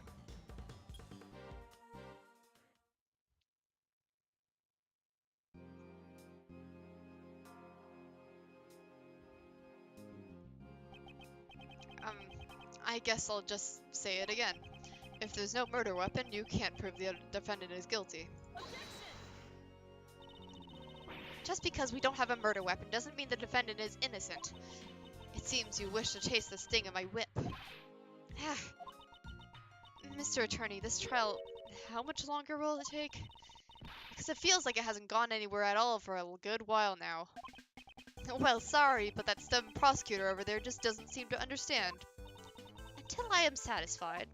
I guess I'll just say it again. If there's no murder weapon, you can't prove the defendant is guilty. Just because we don't have a murder weapon doesn't mean the defendant is innocent. It seems you wish to taste the sting of my whip. Mr. Attorney, this trial, how much longer will it take? Because it feels like it hasn't gone anywhere at all for a good while now. Well, sorry, but that stubborn prosecutor over there just doesn't seem to understand. Until I am satisfied.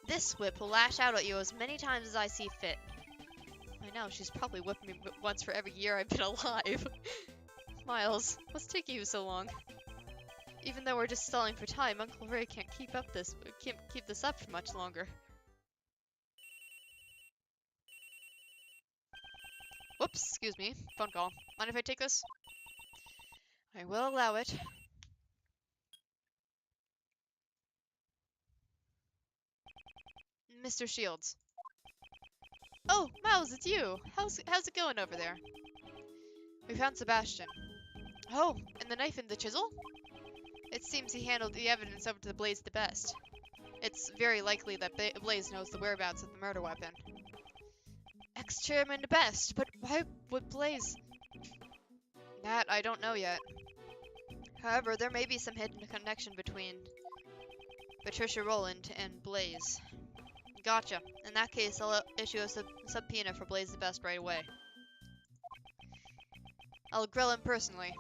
This whip will lash out at you as many times as I see fit. My now, she's probably whipped me once for every year I've been alive. Miles, what's taking you so long? Even though we're just stalling for time, Uncle Ray can't keep this up for much longer. Whoops, excuse me. Phone call. Mind if I take this? I will allow it. Mr. Shields. Oh, Miles, it's you. How's it going over there? We found Sebastian. Oh, and the knife and the chisel? It seems he handled the evidence over to Blaze the best. It's very likely that Blaze knows the whereabouts of the murder weapon. Ex-chairman the best, but why would Blaze? That I don't know yet. However, there may be some hidden connection between Patricia Rowland and Blaze. Gotcha. In that case, I'll issue a subpoena for Blaze the Best right away. I'll grill him personally.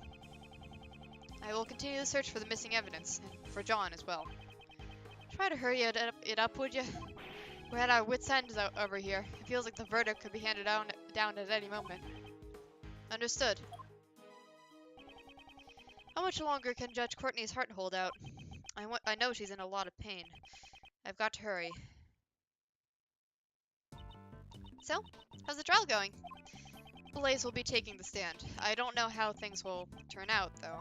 I will continue the search for the missing evidence, and for John as well. Try to hurry it up, would you? We're at our wits' end over here. It feels like the verdict could be handed down at any moment. Understood. How much longer can Judge Courtney's heart hold out? I know she's in a lot of pain. I've got to hurry. So, how's the trial going? Blaze will be taking the stand. I don't know how things will turn out, though.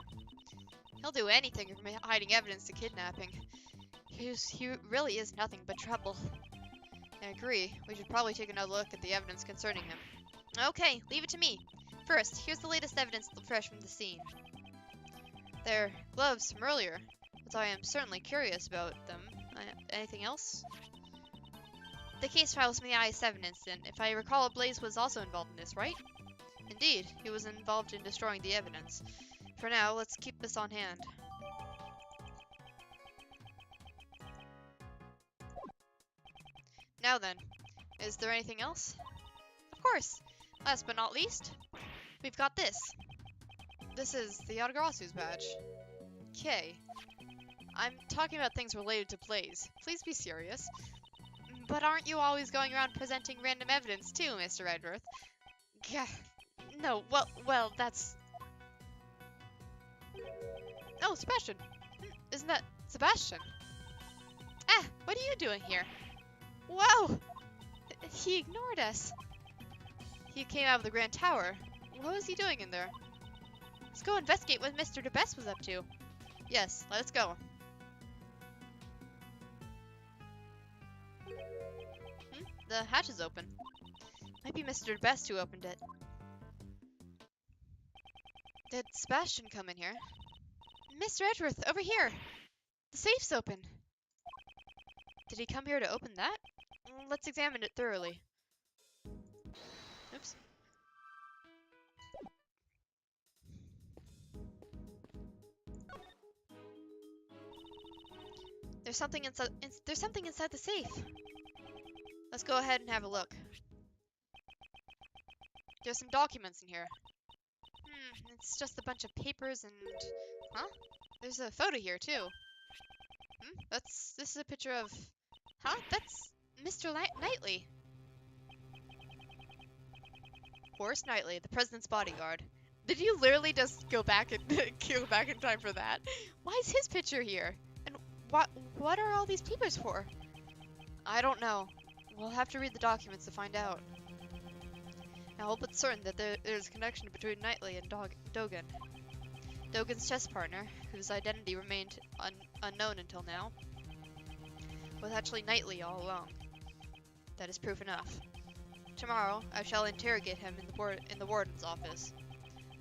He'll do anything from hiding evidence to kidnapping. He really is nothing but trouble. I agree. We should probably take another look at the evidence concerning him. Okay, leave it to me. First, here's the latest evidence fresh from the scene. They're gloves from earlier, but I am certainly curious about them. Anything else? The case files from the I-7 incident. If I recall, Blaze was also involved in this, right? Indeed, he was involved in destroying the evidence. For now, let's keep this on hand. Now then, is there anything else? Of course! Last but not least, we've got this. This is the Yatagarasu's badge. Okay. I'm talking about things related to Blaze. Please be serious. But aren't you always going around presenting random evidence too, Mr. Edgeworth? Yeah. No, well, that's... Oh, Sebastian! Isn't that Sebastian? Ah, what are you doing here? Whoa! He ignored us. He came out of the Grand Tower. What was he doing in there? Let's go investigate what Mr. DeBest was up to. Yes, let's go. The hatch is open. Might be Mr. DeBest who opened it. Did Sebastian come in here? Mr. Edgeworth, over here! The safe's open. Did he come here to open that? Let's examine it thoroughly. Oops. There's something inside the safe. Let's go ahead and have a look. There's some documents in here. It's just a bunch of papers and... Huh? There's a photo here, too. This is a picture of... Huh? That's Mr. Knightley. Horace Knightley, the president's bodyguard. Did you literally just go back in time for that? Why is his picture here? And what are all these papers for? I don't know. We'll have to read the documents to find out. I hope it's certain that there's a connection between Knightley and Dogen. Dogen's chess partner, whose identity remained unknown until now, was actually Knightley all along. That is proof enough. Tomorrow, I shall interrogate him in the warden's office.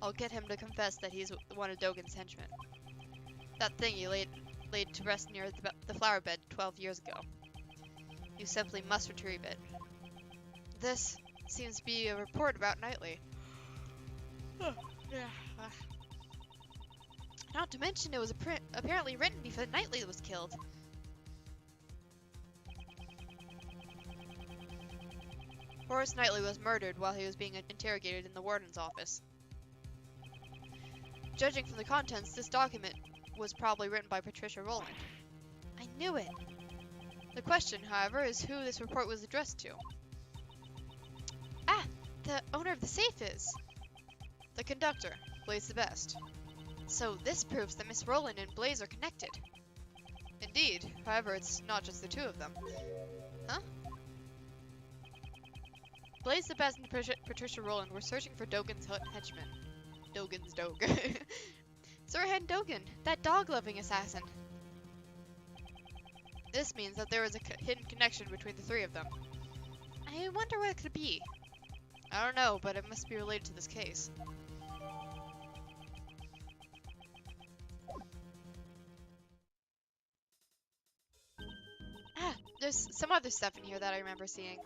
I'll get him to confess that he's one of Dogen's henchmen. That thing he laid to rest near the flower bed 12 years ago. You simply must retrieve it. This seems to be a report about Knightley. Not to mention it was apparently written before Knightley was killed. Horace Knightley was murdered while he was being interrogated in the warden's office. Judging from the contents, this document was probably written by Patricia Rowland. I knew it! The question, however, is who this report was addressed to. Ah! the owner of the safe is? The conductor, Blaze the Best. So this proves that Miss Rowland and Blaze are connected. Indeed. However, it's not just the two of them. Huh? Blaze the Best and Patricia Rowland were searching for Dogen's henchman. Dogen's dog. Sirhan Dogen, that dog-loving assassin. This means that there is a hidden connection between the three of them. I wonder what it could be. I don't know, but it must be related to this case. Ah, there's some other stuff in here that I remember seeing.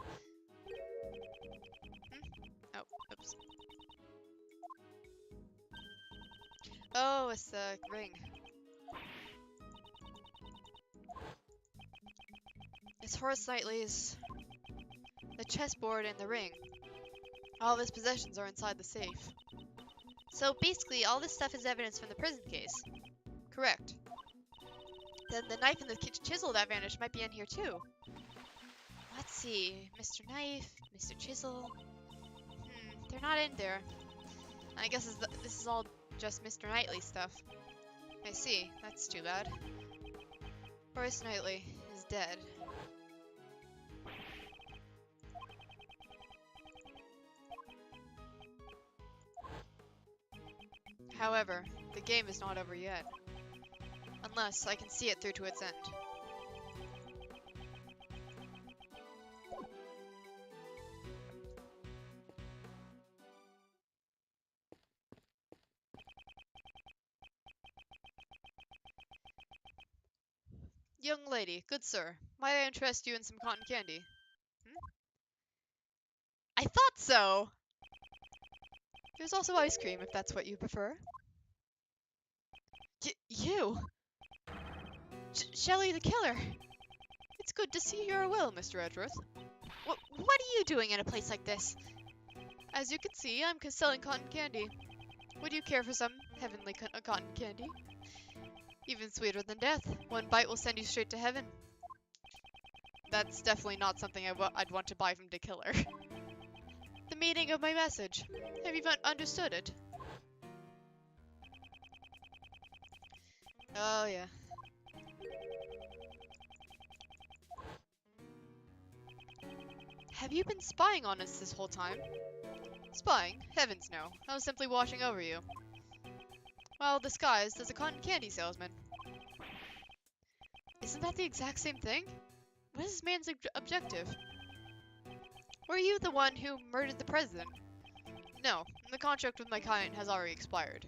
Oh, oops. Oh, it's the ring. It's Horace Knightley's... the chessboard and the ring. All of his possessions are inside the safe. So basically, all this stuff is evidence from the prison case. Correct. Then the knife and the chisel that vanished might be in here too. Let's see. Mr. Knife, Mr. Chisel. They're not in there. I guess this is all just Mr. Knightley stuff. I see. That's too bad. Horace Knightley is dead. However, the game is not over yet. Unless I can see it through to its end. Young lady, good sir, might I interest you in some cotton candy? I thought so! There's also ice cream if that's what you prefer. You! Shelley the killer! It's good to see you're well, Mr. Edgeworth. What are you doing in a place like this? As you can see, I'm selling cotton candy. Would you care for some heavenly cotton candy? Even sweeter than death. One bite will send you straight to heaven. That's definitely not something I'd want to buy from the killer. The meaning of my message. Have you understood it? Oh, yeah. Have you been spying on us this whole time? Spying? Heavens no. I was simply watching over you. Well, disguised as a cotton candy salesman. Isn't that the exact same thing? What is this man's objective? Were you the one who murdered the president? No, the contract with my client has already expired.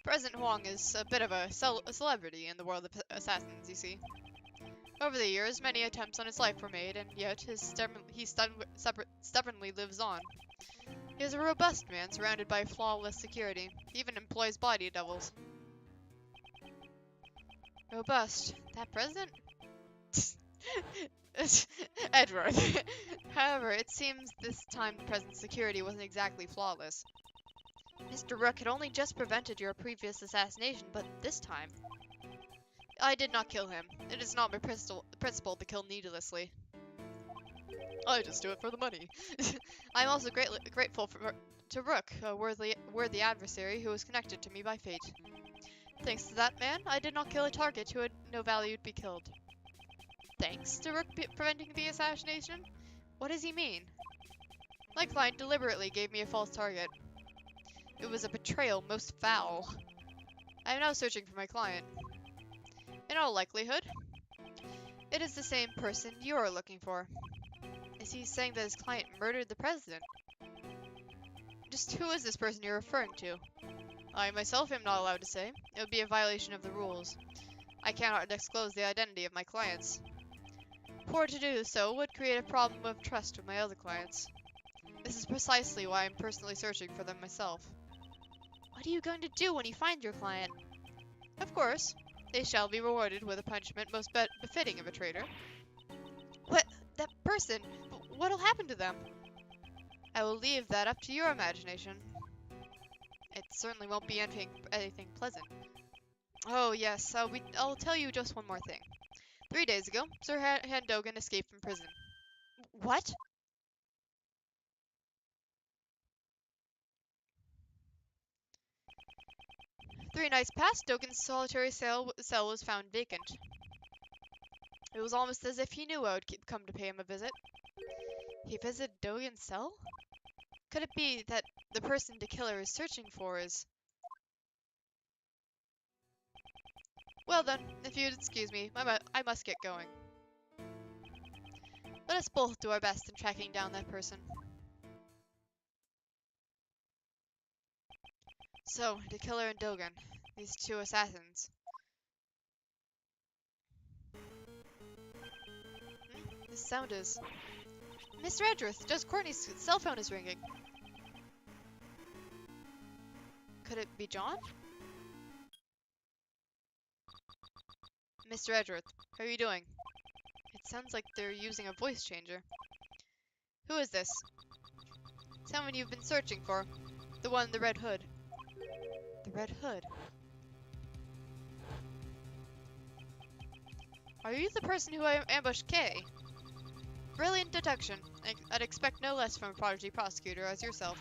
President Huang is a bit of a celebrity in the world of assassins, you see. Over the years, many attempts on his life were made, and yet he stubbornly lives on. He is a robust man, surrounded by flawless security. He even employs body doubles. Robust? That president? Edgeworth. However, it seems this time the president's security wasn't exactly flawless. Mr. Rook had only just prevented your previous assassination, but this time... I did not kill him. It is not my principle to kill needlessly. I just do it for the money. I'm also grateful to Rook, a worthy adversary who was connected to me by fate. Thanks to that man, I did not kill a target who had no value to be killed. Thanks to Rook preventing the assassination? What does he mean? My client deliberately gave me a false target. It was a betrayal most foul. I am now searching for my client. In all likelihood, it is the same person you are looking for. Is he saying that his client murdered the president? Just who is this person you're referring to? I myself am not allowed to say. It would be a violation of the rules. I cannot disclose the identity of my clients. For to do so would create a problem of trust with my other clients. This is precisely why I'm personally searching for them myself. What are you going to do when you find your client? Of course, they shall be rewarded with a punishment most befitting of a traitor. What? That person? What'll happen to them? I will leave that up to your imagination. It certainly won't be anything pleasant. Oh yes, I'll tell you just one more thing. 3 days ago, Sir Dogen escaped from prison. What? 3 nights passed, Dogen's solitary cell was found vacant. It was almost as if he knew I would come to pay him a visit. He visited Dogen's cell? Could it be that the person the killer is searching for is... Well then, if you'd excuse me, I must get going. Let us both do our best in tracking down that person. So, the killer and Dogen, these 2 assassins. This sound is... Mr. Edgeworth, Judge Courtney's cell phone is ringing. Could it be John? Mr. Edgeworth, how are you doing? It sounds like they're using a voice changer. Who is this? Someone you've been searching for. The one in the red hood. The red hood? Are you the person who ambushed Kay? Brilliant detection. I'd expect no less from a prodigy prosecutor as yourself.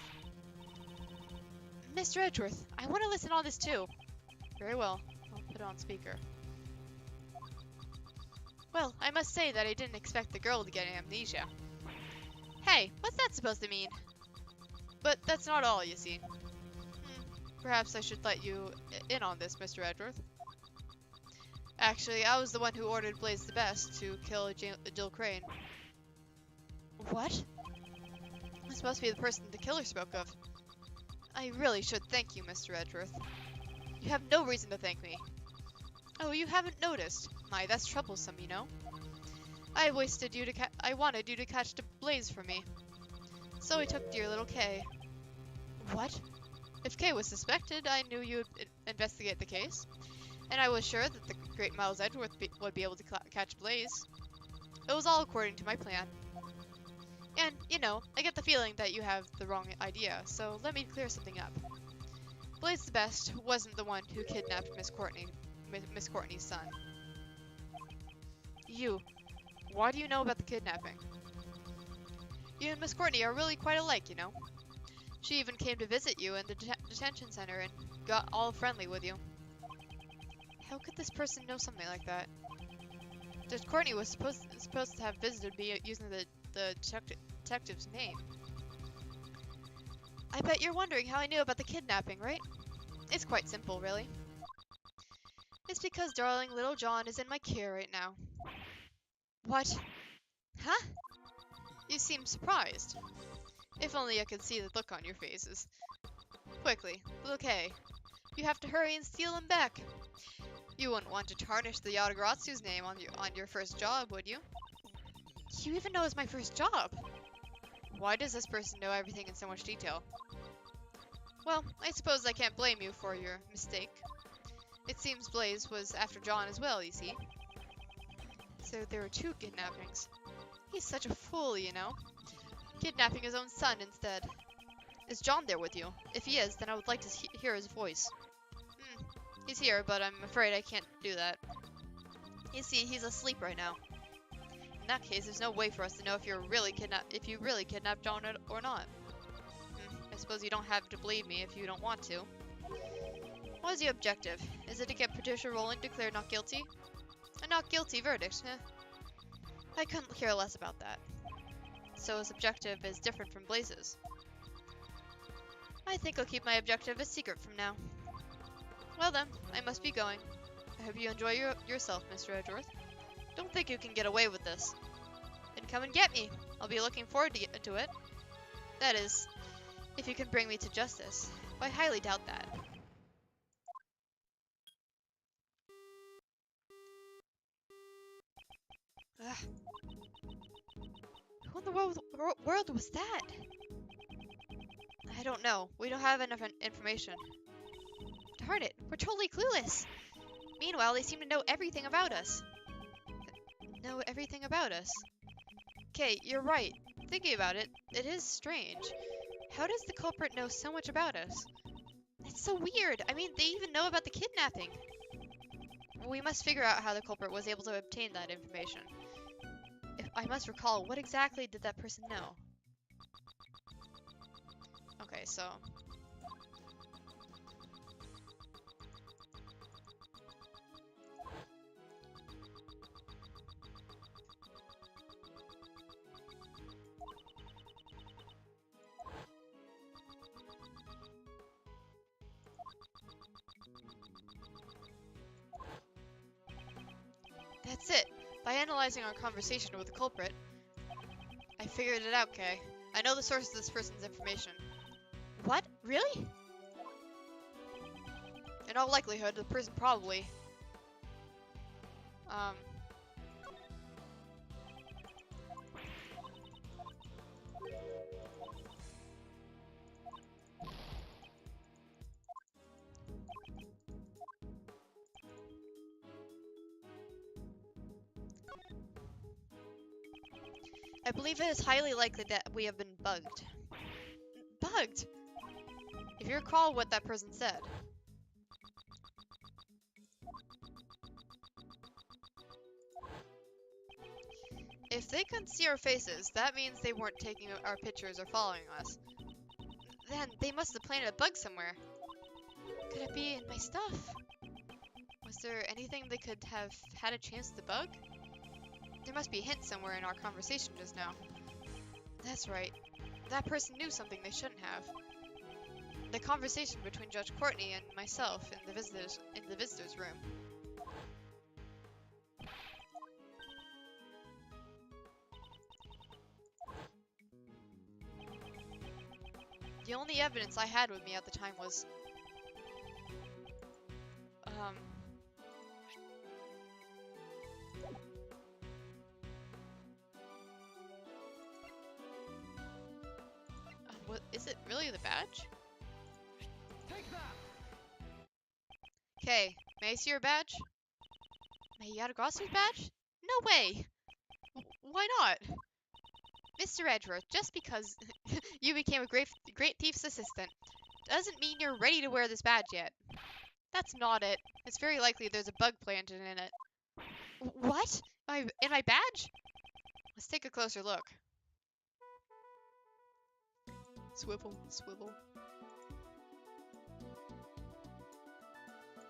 Mr. Edgeworth, I want to listen to all this too. Very well. I'll put it on speaker. Well, I must say that I didn't expect the girl to get amnesia. Hey, what's that supposed to mean? But that's not all, you see. Perhaps I should let you in on this, Mr. Edgeworth. Actually, I was the one who ordered Blaze the Best to kill Jill Crane. What? This must be the person the killer spoke of. I really should thank you, Mr. Edgeworth. You have no reason to thank me. Oh, you haven't noticed. My, that's troublesome, you know. I wanted you to catch the Blaze for me. So I took dear little Kay. What? If Kay was suspected, I knew you would investigate the case. And I was sure that the great Miles Edgeworth would be able to catch Blaze. It was all according to my plan. And, you know, I get the feeling that you have the wrong idea, so let me clear something up. Blaze the Best wasn't the one who kidnapped Miss Courtney's son. You. Why do you know about the kidnapping? You and Miss Courtney are really quite alike, you know. She even came to visit you in the detention center and got all friendly with you. How could this person know something like that? Judge Courtney was supposed to have visited me using the detective's name. I bet you're wondering how I knew about the kidnapping, right? It's quite simple, really. It's because darling little John is in my care right now. What? Huh? You seem surprised. If only I could see the look on your faces. Quickly, okay. You have to hurry and steal him back. You wouldn't want to tarnish the Yatagratsu's name on your first job, would you? You even know it's my first job. Why does this person know everything in so much detail? Well, I suppose I can't blame you for your mistake. It seems Blaze was after John as well, you see. So there were 2 kidnappings. He's such a fool, you know. Kidnapping his own son instead. Is John there with you? If he is, then I would like to hear his voice. He's here, but I'm afraid I can't do that. You see, he's asleep right now. In that case, there's no way for us to know if you really kidnapped John or not. I suppose you don't have to believe me if you don't want to. What is your objective? Is it to get Patricia Rowling declared not guilty? A not guilty verdict, huh? I couldn't care less about that. So his objective is different from Blaze's. I think I'll keep my objective a secret from now. Well then, I must be going. I hope you enjoy yourself, Mr. Edgeworth. Don't think you can get away with this. Then come and get me. I'll be looking forward to it. That is, if you can bring me to justice. But I highly doubt that. Ugh. Who in the world was that? I don't know. We don't have enough information. Darn it, we're totally clueless. Meanwhile, they seem to know everything about us. Know everything about us? Okay, you're right. Thinking about it, it is strange. How does the culprit know so much about us? It's so weird. I mean, they even know about the kidnapping. We must figure out how the culprit was able to obtain that information. If I must recall, what exactly did that person know? Okay, so... That's it. By analyzing our conversation with the culprit, I figured it out, Kay. I know the source of this person's information. What? Really? In all likelihood, the person probably... I believe it is highly likely that we have been bugged. Bugged? If you recall what that person said. If they couldn't see our faces, that means they weren't taking our pictures or following us. Then they must have planted a bug somewhere. Could it be in my stuff? Was there anything they could have had a chance to bug? There must be a hint somewhere in our conversation just now. That's right. That person knew something they shouldn't have. The conversation between Judge Courtney and myself in the visitors room. The only evidence I had with me at the time was what is it really the badge? Take that. Okay, may I see your badge? May Yadagrasu's badge? No way! Why not? Mr. Edgeworth, just because you became a great thief's assistant doesn't mean you're ready to wear this badge yet. That's not it. It's very likely there's a bug planted in it. What? In my badge? Let's take a closer look. Swivel, swivel.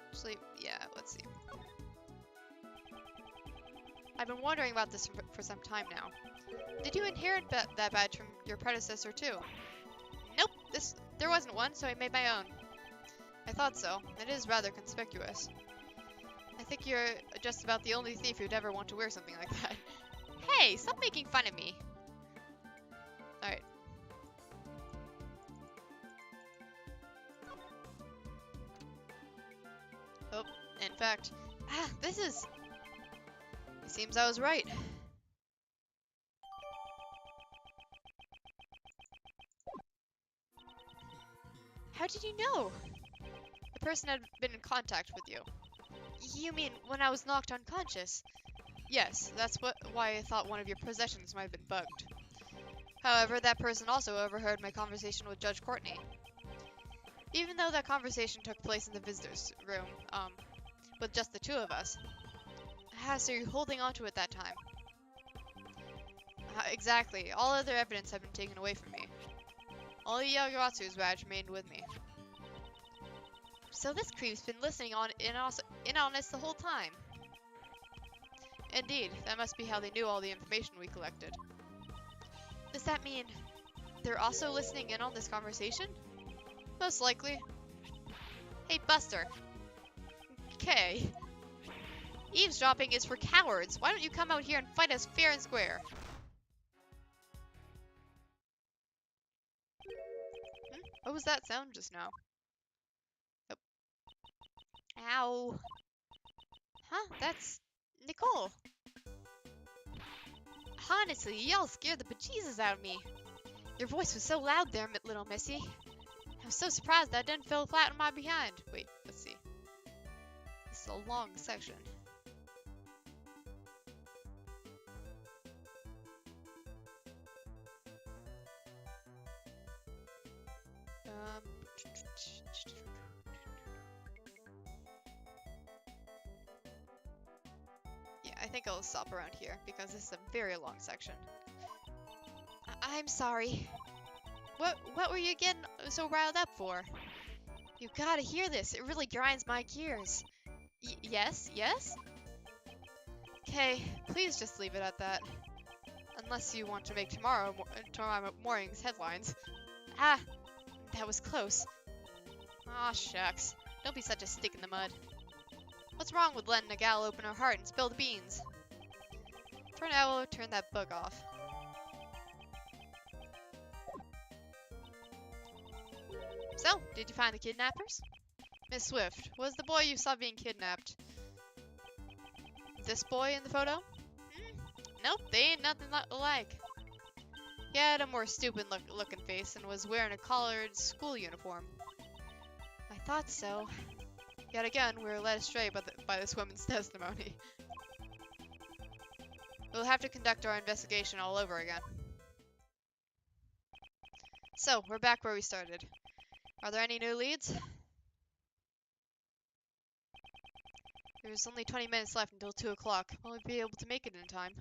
Actually, yeah, let's see. I've been wondering about this for some time now. Did you inherit that badge from your predecessor too? Nope, there wasn't one, so I made my own. I thought so. It is rather conspicuous. I think you're just about the only thief who'd ever want to wear something like that. Hey, stop making fun of me. Alright. Oh, in fact, this is... It seems I was right. How did you know? The person had been in contact with you. You mean when I was knocked unconscious? Yes, that's why I thought one of your possessions might have been bugged. However, that person also overheard my conversation with Judge Courtney. Even though that conversation took place in the visitors' room, with just the two of us. So you're holding on to it that time? Exactly. All other evidence had been taken away from me. Only Yagarazu's badge remained with me. So this creep's been listening in on us the whole time. Indeed, that must be how they knew all the information we collected. Does that mean they're also listening in on this conversation? Most likely. Hey, Buster. Okay. Eavesdropping is for cowards. Why don't you come out here and fight us fair and square? What was that sound just now? Oh. Ow. Huh? That's Nicole. Honestly, y'all scared the bejesus out of me. Your voice was so loud there, little missy. I'm so surprised that didn't fall flat on my behind. Wait, let's see. This is a long section. Yeah, I think I'll stop around here because this is a very long section. I'm sorry. What were you getting so riled up for? You gotta hear this. It really grinds my gears. Yes? Okay, please just leave it at that. Unless you want to make tomorrow morning's headlines. Ah, that was close. Aw, shucks. Don't be such a stick in the mud. What's wrong with letting a gal open her heart and spill the beans? For now, we'll turn that bug off. So, did you find the kidnappers? Miss Swift, was the boy you saw being kidnapped this boy in the photo? Nope, they ain't nothing alike. He had a more stupid looking face and was wearing a collared school uniform. I thought so. Yet again, we were led astray by this woman's testimony. We'll have to conduct our investigation all over again. So, we're back where we started. Are there any new leads? There's only 20 minutes left until 2 o'clock. Will we be able to make it in time?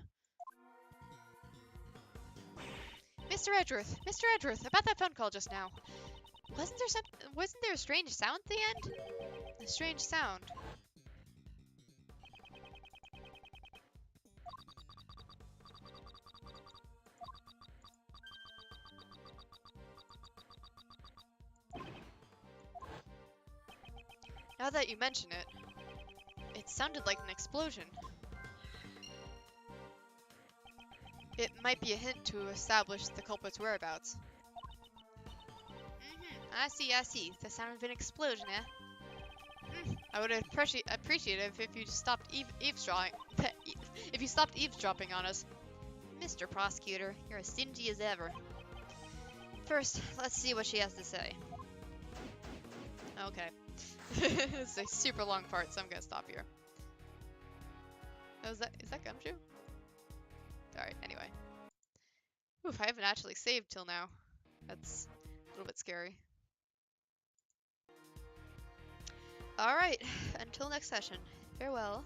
Mr. Edgeworth! Mr. Edgeworth! About that phone call just now. Wasn't there a strange sound at the end? A strange sound. Now that you mention it, it sounded like an explosion. It might be a hint to establish the culprit's whereabouts. I see. The sound of an explosion, eh? I would appreciate it if you stopped eavesdropping. If you stopped eavesdropping on us. Mr. Prosecutor, you're as stingy as ever. First, let's see what she has to say. Okay. It's a super long part, so I'm gonna stop here. Oh, is that Gumshoe? Alright, anyway. Oof, I haven't actually saved till now. That's a little bit scary. Alright, until next session. Farewell.